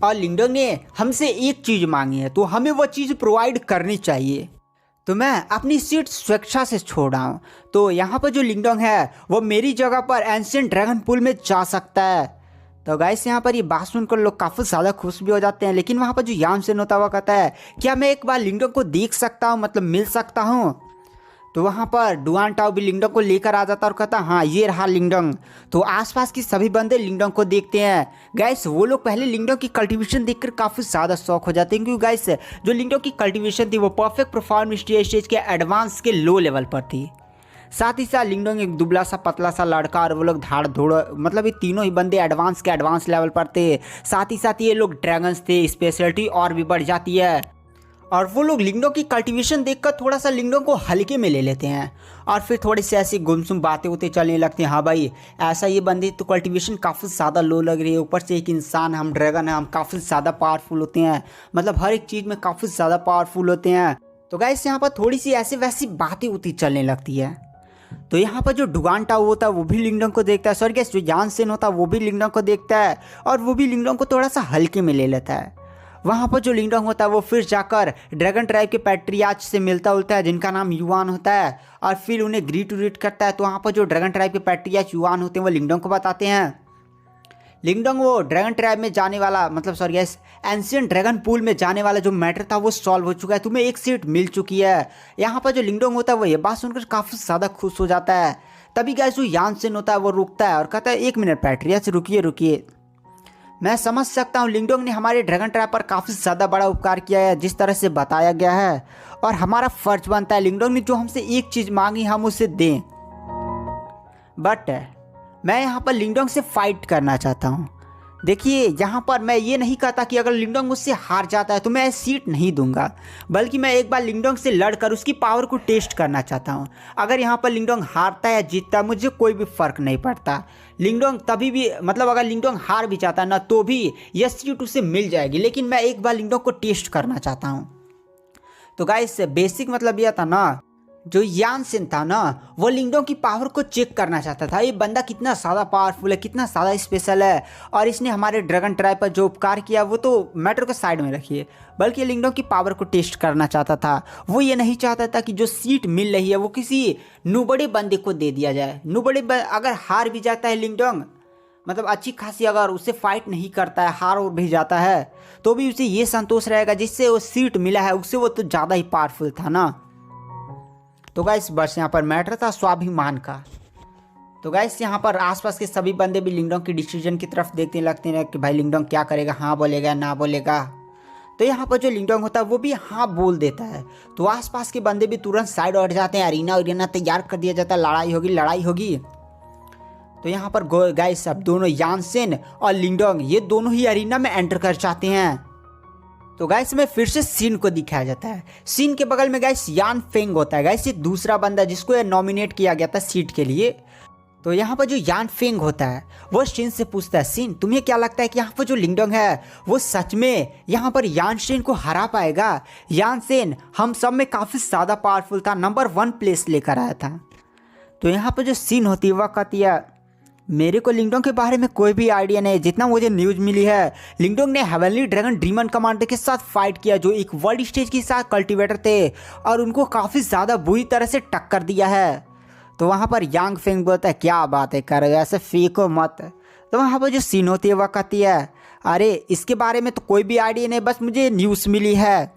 और लिंगडोंग ने हमसे एक चीज़ मांगी है तो हमें वो चीज़ प्रोवाइड करनी चाहिए, तो मैं अपनी सीट स्वेच्छा से छोड़ रहा हूँ। तो यहाँ पर जो लिंगडोंग है वो मेरी जगह पर एंशिएंट ड्रैगन पुल में जा सकता है। तो गाइस यहाँ पर ये बात सुनकर लोग काफ़ी ज़्यादा खुश भी हो जाते हैं, लेकिन वहाँ पर जो यान सेन होता हुआ कहता है क्या मैं एक बार लिंगडोंग को देख सकता हूँ, मतलब मिल सकता हूँ? तो वहाँ पर डुआनटाओ भी लिंगडोंग को लेकर आ जाता और कहता हाँ ये रहा लिंगडोंग। तो आसपास की सभी बंदे लिंगडोंग को देखते हैं। गाइस वो लोग पहले लिंगडोंग की कल्टीवेशन देखकर काफ़ी ज़्यादा शौक हो जाते हैं, क्योंकि गाइस जो लिंगडोंग की कल्टीवेशन थी वो परफेक्ट परफॉर्मेंस स्टेज के एडवांस के लो लेवल पर थी। साथ ही साथ लिंगडोंग एक दुबला सा पतला सा लड़का और वो लोग धाड़ धोड़, मतलब ये तीनों ही बंदे एडवांस लेवल पर थे। साथ ही साथ ये लोग ड्रैगन्स थे, स्पेशलिटी और भी बढ़ जाती है और वो लोग लिंगडोंग की कल्टीवेशन देखकर थोड़ा सा लिंगडोंग को हल्के में ले लेते हैं और फिर थोड़ी सी ऐसी गुमसुम बातें होते चलने लगती हैं। हाँ भाई ऐसा ये बंदे तो कल्टीवेशन काफ़ी ज़्यादा लो लग रही है, ऊपर से एक इंसान हम ड्रैगन है, हम काफ़ी ज़्यादा पावरफुल होते हैं, मतलब हर एक चीज़ में काफ़ी ज़्यादा पावरफुल होते हैं। तो गाइस यहाँ पर थोड़ी सी ऐसी वैसी बातें होती चलने लगती है। तो यहाँ पर जो डुआनटाओ होता है वो भी लिंगडोंग को देखता है, सॉरी गाइस जो यान सेन होता है वो भी लिंगडोंग को देखता है और वो भी लिंगडोंग को थोड़ा सा हल्के में ले लेता है। वहाँ पर जो लिंगडोंग होता है वो फिर जाकर ड्रैगन ट्राइब के पैट्रियार्च से मिलता उलता है, जिनका नाम युआन होता है, और फिर उन्हें ग्रीट व्रीट करता है। तो वहाँ पर जो ड्रैगन ट्राइब के पैट्रियार्च युआन होते हैं वो लिंगडोंग को बताते हैं लिंगडोंग वो ड्रैगन ट्राइब में जाने वाला, मतलब sorry guys ancient dragon pool में जाने वाला जो मैटर था वो सॉल्व हो चुका है, तुम्हें एक सीट मिल चुकी है। यहाँ पर जो लिंगडोंग होता है वो ये बात सुनकर काफ़ी ज़्यादा खुश हो जाता है। तभी गाइस जो यान सेन होता है वो रुकता है और कहता है 1 मिनट पैट्रियार्च रुकिए, मैं समझ सकता हूँ लिंगडोंग ने हमारे ड्रैगन ट्राइब पर काफ़ी ज़्यादा बड़ा उपकार किया है जिस तरह से बताया गया है, और हमारा फ़र्ज बनता है लिंगडोंग ने जो हमसे एक चीज़ मांगी हम उसे दें, बट मैं यहाँ पर लिंगडोंग से फाइट करना चाहता हूँ। देखिए यहाँ पर मैं ये नहीं कहता कि अगर लिंगडोंग मुझसे हार जाता है तो मैं सीट नहीं दूंगा, बल्कि मैं एक बार लिंगडोंग से लड़कर उसकी पावर को टेस्ट करना चाहता हूँ। अगर यहाँ पर लिंगडोंग हारता है या जीतता है मुझे कोई भी फ़र्क नहीं पड़ता। लिंगडोंग तभी भी मतलब अगर लिंगडोंग हार भी जाता है ना तो भी यह सीट उसे मिल जाएगी, लेकिन मैं एक बार लिंगडोंग को टेस्ट करना चाहता हूँ। तो गाइस बेसिक मतलब यह था ना, जो यानसेन था ना वो लिंगडोंग की पावर को चेक करना चाहता था, ये बंदा कितना ज़्यादा पावरफुल है, कितना ज़्यादा स्पेशल है, और इसने हमारे ड्रैगन ट्राइब पर जो उपकार किया वो तो मैटर को साइड में रखिए, बल्कि लिंगडोंग की पावर को टेस्ट करना चाहता था। वो ये नहीं चाहता था कि जो सीट मिल रही है वो किसी नुबड़े बंदे को दे दिया जाए। अगर हार भी जाता है लिंगडोंग, मतलब अच्छी खासी अगर उसे फाइट नहीं करता है, हार और भी जाता है, तो भी उसे ये संतोष रहेगा जिससे वो सीट मिला है उससे वो तो ज़्यादा ही पावरफुल था ना। तो गाइस बस यहाँ पर मैटर था स्वाभिमान का। तो गाइस यहाँ पर आसपास के सभी बंदे भी लिंगडोंग की डिसीजन की तरफ देखने लगते हैं कि भाई लिंगडोंग क्या करेगा, हाँ बोलेगा ना बोलेगा। तो यहाँ पर जो लिंगडोंग होता है वो भी हाँ बोल देता है, तो आसपास के बंदे भी तुरंत साइड हट जाते हैं, अरीना तैयार कर दिया जाता है, लड़ाई होगी। तो यहाँ पर गाइस अब दोनों यानसेन और लिंगडोंग ये दोनों ही अरीना में एंटर कर जाते हैं। तो गाइस में फिर से सीन को दिखाया जाता है। सीन के बगल में गाइस यान फेंग होता है, गाइस ये दूसरा बंदा जिसको ये नॉमिनेट किया गया था सीट के लिए। तो यहाँ पर जो यान फेंग होता है वो सीन से पूछता है, सीन तुम्हें क्या लगता है कि यहाँ पर जो लिंगडोंग है वो सच में यहाँ पर यानसेन को हरा पाएगा? यानसेन हम सब में काफ़ी ज़्यादा पावरफुल था, नंबर 1 प्लेस लेकर आया था। तो यहाँ पर जो सीन होती है वह कहती है, मेरे को लिंगडोंग के बारे में कोई भी आइडिया नहीं, जितना मुझे न्यूज़ मिली है लिंगडोंग ने हेवनली ड्रैगन ड्रीमन कमांडर के साथ फाइट किया जो एक वर्ल्ड स्टेज के साथ कल्टीवेटर थे, और उनको काफ़ी ज़्यादा बुरी तरह से टक्कर दिया है। तो वहाँ पर यांग फेंग बोलता है, क्या बात है कर रहे हो, ऐसे फेंको मत। तो वहाँ पर जो सीन होती है वह कहती है, अरे इसके बारे में तो कोई भी आइडिया नहीं, बस मुझे न्यूज़ मिली है।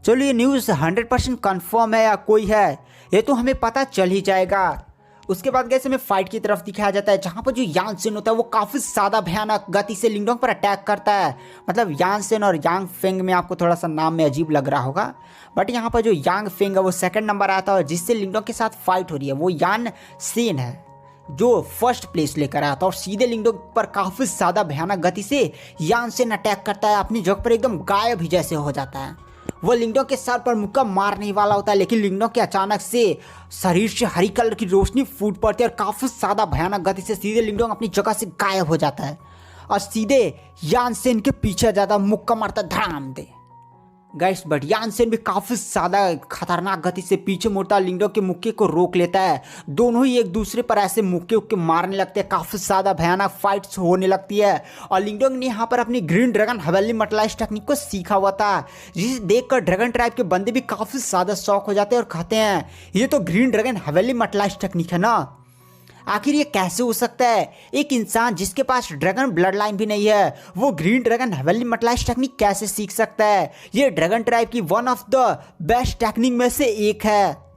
चलो ये न्यूज़ 100% कन्फर्म है या कोई है ये तो हमें पता चल ही जाएगा। उसके बाद गैस हमें फाइट की तरफ दिखाया जाता है, जहाँ पर जो यानसेन होता है वो काफ़ी ज़्यादा भयानक गति से लिंगडोंग पर अटैक करता है। मतलब यानसेन और यांग फेंग में आपको थोड़ा सा नाम में अजीब लग रहा होगा, बट यहाँ पर जो यांग फेंग है वो सेकंड नंबर आया था, और जिससे लिंगडोंग के साथ फाइट हो रही है वो यानसेन है जो फर्स्ट प्लेस लेकर आया था, और सीधे लिंगडोंग पर काफ़ी ज़्यादा भयानक गति से यानसेन अटैक करता है, अपनी जगह पर एकदम गायब ही जैसे हो जाता है। वो लिंगडोंग के सर पर मुक्का मारने वाला होता है, लेकिन लिंगडोंग के अचानक से शरीर से हरी कलर की रोशनी फूट पड़ती है और काफ़ी ज़्यादा भयानक गति से सीधे लिंगडोंग अपनी जगह से गायब हो जाता है और सीधे यानसेन के पीछे ज़्यादा मुक्का मारता धड़ाम दे। गाइस बट यानसेन भी काफ़ी ज़्यादा खतरनाक गति से पीछे मुड़ता है, लिंगडोंग के मुक्के को रोक लेता है। दोनों ही एक दूसरे पर ऐसे मुक्के मारने लगते हैं, काफ़ी ज़्यादा भयानक फाइट्स होने लगती है। और लिंगडोंग ने यहाँ पर अपनी ग्रीन ड्रैगन हवेली मटलाइज टेक्निक को सीखा हुआ था, जिसे देखकर ड्रैगन ट्राइब के बंदे भी काफ़ी ज़्यादा शौक हो जाते हैं और कहते हैं ये तो ग्रीन ड्रैगन हवेली मटलाइज टेक्निक है ना, आखिर ये कैसे हो सकता है? एक इंसान जिसके पास ड्रैगन ब्लड लाइन भी नहीं है वो ग्रीन ड्रैगन हेवनली मटलाइज टेक्निक कैसे सीख सकता है? ये ड्रैगन ट्राइब की one of the best technique में से एक है।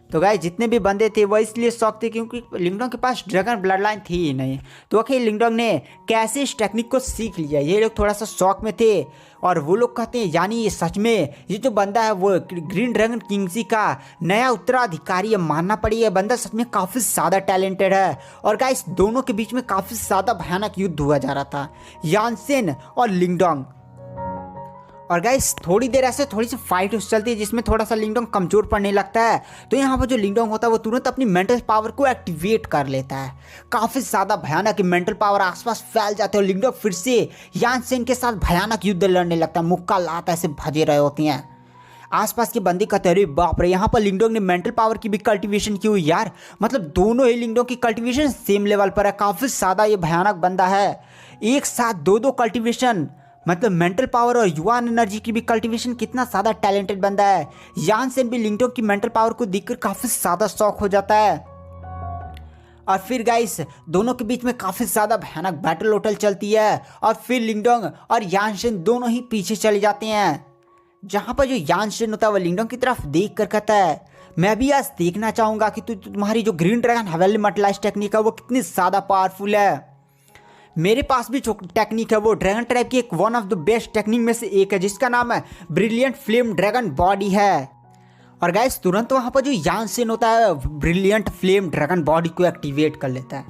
तो गाइस जितने भी बंदे थे वो इसलिए शौक थे क्योंकि लिंगडोंग के पास ड्रैगन ब्लड लाइन थी ही नहीं। तो आखिर लिंगडोंग ने कैसे इस टेक्निक को सीख लिया, ये लोग थोड़ा सा शौक में थे। और वो लोग कहते हैं यानी ये सच में ये जो बंदा है वो ग्रीन ड्रैगन किंगसी का नया उत्तराधिकारी है, मानना पड़ी है बंदा सच में काफ़ी ज़्यादा टैलेंटेड है। और गाइस दोनों के बीच में काफ़ी ज़्यादा भयानक युद्ध हुआ जा रहा था, यानसेन और लिंगडोंग। और गाइस थोड़ी देर ऐसे थोड़ी सी फाइट चलती है जिसमें थोड़ा सा लिंगडोंग कमज़ोर पड़ने लगता है। तो यहाँ पर जो लिंगडोंग होता है वो तुरंत अपनी मेंटल पावर को एक्टिवेट कर लेता है। काफ़ी ज़्यादा भयानक मेंटल पावर आसपास फैल जाते हैं और लिंगडोंग फिर से यानसेन के साथ भयानक युद्ध लड़ने लगता है। मुक्का लात ऐसे भजे रहे होती हैं। आसपास के बंदी कहते हैं अरे बाप रे, यहाँ पर लिंगडोंग ने मेंटल पावर की भी कल्टीवेशन की हुई यार, मतलब दोनों ही लिंगडोंग की कल्टीवेशन सेम लेवल पर है। काफ़ी ज़्यादा ये भयानक बंदा है, एक साथ दो कल्टीवेशन, मतलब मेंटल पावर और युवान एनर्जी की भी कल्टीवेशन, कितना ज़्यादा टैलेंटेड बंदा है। यानसेन भी लिंगडोंग की मेंटल पावर को देखकर काफ़ी ज़्यादा शौक हो जाता है। और फिर गाइस दोनों के बीच में काफ़ी ज़्यादा भयानक बैटल वोटल चलती है और फिर लिंगडोंग और यानसेन दोनों ही पीछे चले जाते हैं। जहाँ पर जो यानसेन होता है वो लिंगडोंग की तरफ देख कर कहता है मैं भी आज देखना चाहूँगा कि तुम्हारी जो ग्रीन ड्रैगन हवेली मटलाइज टेक्निक है वो कितनी ज़्यादा पावरफुल है। मेरे पास भी जो टेक्निक है वो ड्रैगन ट्राइब की एक one of the best technique में से एक है जिसका नाम है ब्रिलियंट फ्लेम ड्रैगन बॉडी है। और गाइस तुरंत वहाँ पर जो यानसेन होता है ब्रिलियंट फ्लेम ड्रैगन बॉडी को एक्टिवेट कर लेता है।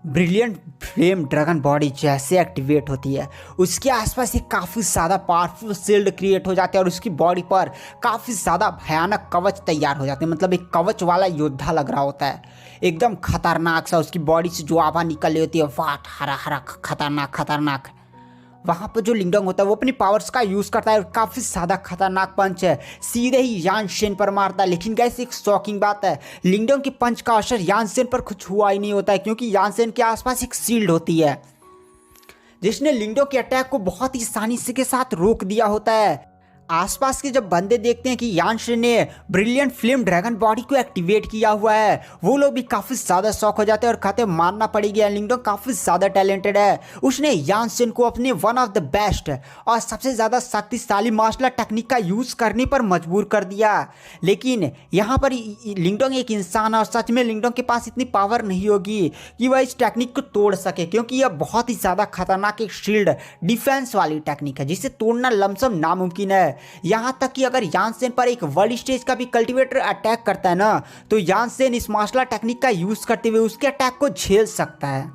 ब्रिलियंट फ्लेम ड्रैगन बॉडी जैसे एक्टिवेट होती है, उसके आसपास एक काफ़ी ज़्यादा पावरफुल शील्ड क्रिएट हो जाते हैं और उसकी बॉडी पर काफ़ी ज़्यादा भयानक कवच तैयार हो जाते हैं। मतलब एक कवच वाला योद्धा लग रहा होता है, एकदम खतरनाक सा। उसकी बॉडी से जो आभा निकल रही होती है, वाट हरा हरा खतरनाक खतरनाक। वहाँ पर जो लिंगडोंग होता है वो अपनी पावर्स का यूज़ करता है और काफ़ी ज़्यादा खतरनाक पंच है, सीधे ही यान शेन पर मारता है। लेकिन गाइस एक शॉकिंग बात है, लिंगडोंग के पंच का असर यान शेन पर कुछ हुआ ही नहीं होता है, क्योंकि यान शेन के आसपास एक शील्ड होती है जिसने लिंगडोंग के अटैक को बहुत ही आसानी से के साथ रोक दिया होता है। आसपास के जब बंदे देखते हैं कि यानशे ने ब्रिलियंट फ्लेम ड्रैगन बॉडी को एक्टिवेट किया हुआ है, वो लोग भी काफ़ी ज़्यादा शॉक हो जाते हैं और कहते हैं मानना पड़ेगा, लिंगडोंग काफ़ी ज़्यादा टैलेंटेड है। उसने यानसेन को अपने वन ऑफ द बेस्ट और सबसे ज़्यादा शक्तिशाली मार्शल टेक्निक का यूज़ करने पर मजबूर कर दिया। लेकिन यहाँ पर लिंगडोंग एक इंसान है और सच में लिंगडोंग के पास इतनी पावर नहीं होगी कि वह इस टेक्निक को तोड़ सके, क्योंकि यह बहुत ही ज़्यादा खतरनाक एक शील्ड डिफेंस वाली टेक्निक है जिसे तोड़ना लमसम नामुमकिन है। यहाँ तक कि अगर यानसेन पर एक वर्ल्ड स्टेज का भी कल्टीवेटर अटैक करता है ना, तो यानसेन इस मार्शल टेक्निक का यूज करते हुए उसके अटैक को झेल सकता है।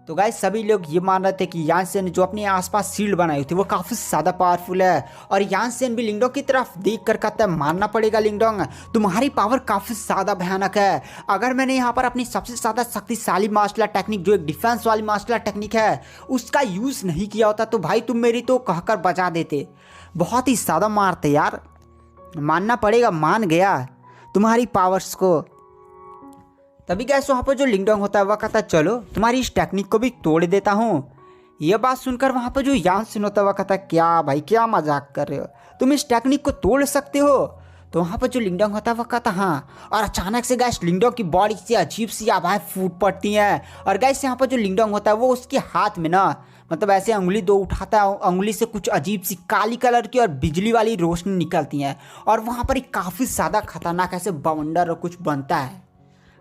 तो गाइस सभी लोग ये मान रहे थे कि यानसेन जो अपने आसपास शील्ड बनाई थी वो काफ़ी ज़्यादा पावरफुल है, और यानसेन भी लिंगडोंग की तरफ देख कर कहता है मानना पड़ेगा लिंगडोंग, तुम्हारी पावर काफ़ी ज़्यादा भयानक है। अगर मैंने यहाँ पर अपनी सबसे ज़्यादा शक्तिशाली मार्शल टेक्निक जो एक डिफेंस वाली मार्शल टेक्निक है उसका यूज़ नहीं किया होता तो भाई तुम मेरी तो कहकर बचा देते। बहुत ही ज़्यादा मारते यार, मानना पड़ेगा, मान गया तुम्हारी पावर्स को। तभी गैस वहाँ पर जो लिंगडोंग होता है वह कहता है चलो तुम्हारी इस टेक्निक को भी तोड़ देता हूँ। यह बात सुनकर वहाँ पर जो यानसेन होता है वह कहता है क्या भाई क्या मजाक कर रहे हो, तुम इस टेक्निक को तोड़ सकते हो? तो वहाँ पर जो लिंगडोंग होता है वह कहता हाँ, और अचानक से गैस लिंगडोंग की बॉडी से अजीब सी आवाज़ फूट पड़ती हैं। और गैस यहाँ पर जो लिंगडोंग होता है वो उसके हाथ में ना मतलब ऐसे उंगली दो उठाता है, उंगली से कुछ अजीब सी काली कलर की और बिजली वाली रोशनी निकलती हैं और वहाँ पर एक काफ़ी ज़्यादा खतरनाक ऐसे बवंडर और कुछ बनता है,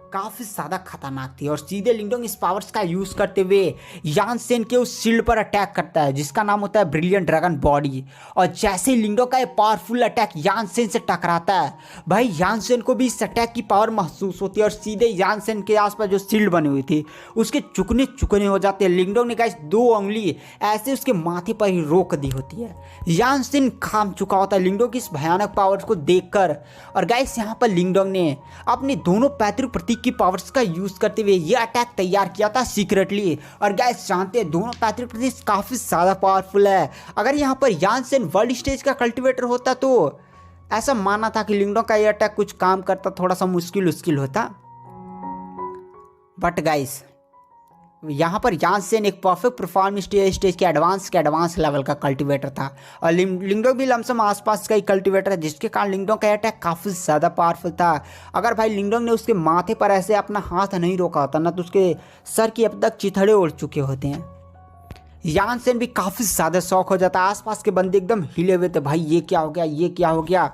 काफ़ी ज़्यादा खतरनाक थी। और सीधे लिंगडोंग इस पावर्स का यूज़ करते हुए यानसेन के उस शील्ड पर अटैक करता है जिसका नाम होता है ब्रिलियंट ड्रैगन बॉडी। और जैसे ही लिंगडोंग का ये पावरफुल अटैक यानसेन से टकराता है, भाई यानसेन को भी इस अटैक की पावर महसूस होती है और सीधे यानसेन के आसपास जो शील्ड बनी हुई थी उसके चुकने चुकने हो जाते हैं। लिंगडोंग ने गाइस 2 उंगली ऐसे उसके माथे पर ही रोक दी होती है। यानसेन खाम चुका होता है लिंगडोंग की इस भयानक पावर्स को देखकर। और गाइस यहाँ पर लिंगडोंग ने अपने दोनों पैतृक प्रतीक की पावर्स का यूज करते हुए ये अटैक तैयार किया था सीक्रेटली। और गाइस जानते हैं दोनों पैतृक प्रतीक काफी ज्यादा पावरफुल है। अगर यहाँ पर यानसेन वर्ल्ड स्टेज का कल्टीवेटर होता तो ऐसा मानना था कि लिंगडोंग का ये अटैक कुछ काम करता, थोड़ा सा मुश्किल होता। बट गाइस यहाँ पर यानसेन एक परफेक्ट परफॉर्म स्टेज के एडवांस लेवल का कल्टीवेटर था और लिंगडोंग भी लमसम आसपास का ही कल्टीवेटर है, जिसके कारण लिंगडोंग का अटैक काफ़ी ज़्यादा पावरफुल था। अगर भाई लिंगडोंग ने उसके माथे पर ऐसे अपना हाथ नहीं रोका होता ना तो उसके सर की अब तक चिथड़े उड़ चुके होते हैं। यानसेन भी काफ़ी ज़्यादा शौक हो जाता, आसपास के बंदे एकदम हिले हुए थे, भाई ये क्या हो गया, ये क्या हो गया।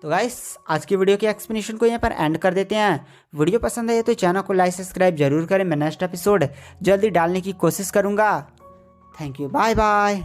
तो गाइस आज की वीडियो के एक्सप्लेनेशन को यहाँ पर एंड कर देते हैं। वीडियो पसंद आए तो चैनल को लाइक सब्सक्राइब जरूर करें। मैं नेक्स्ट एपिसोड जल्दी डालने की कोशिश करूँगा। Thank you, bye bye.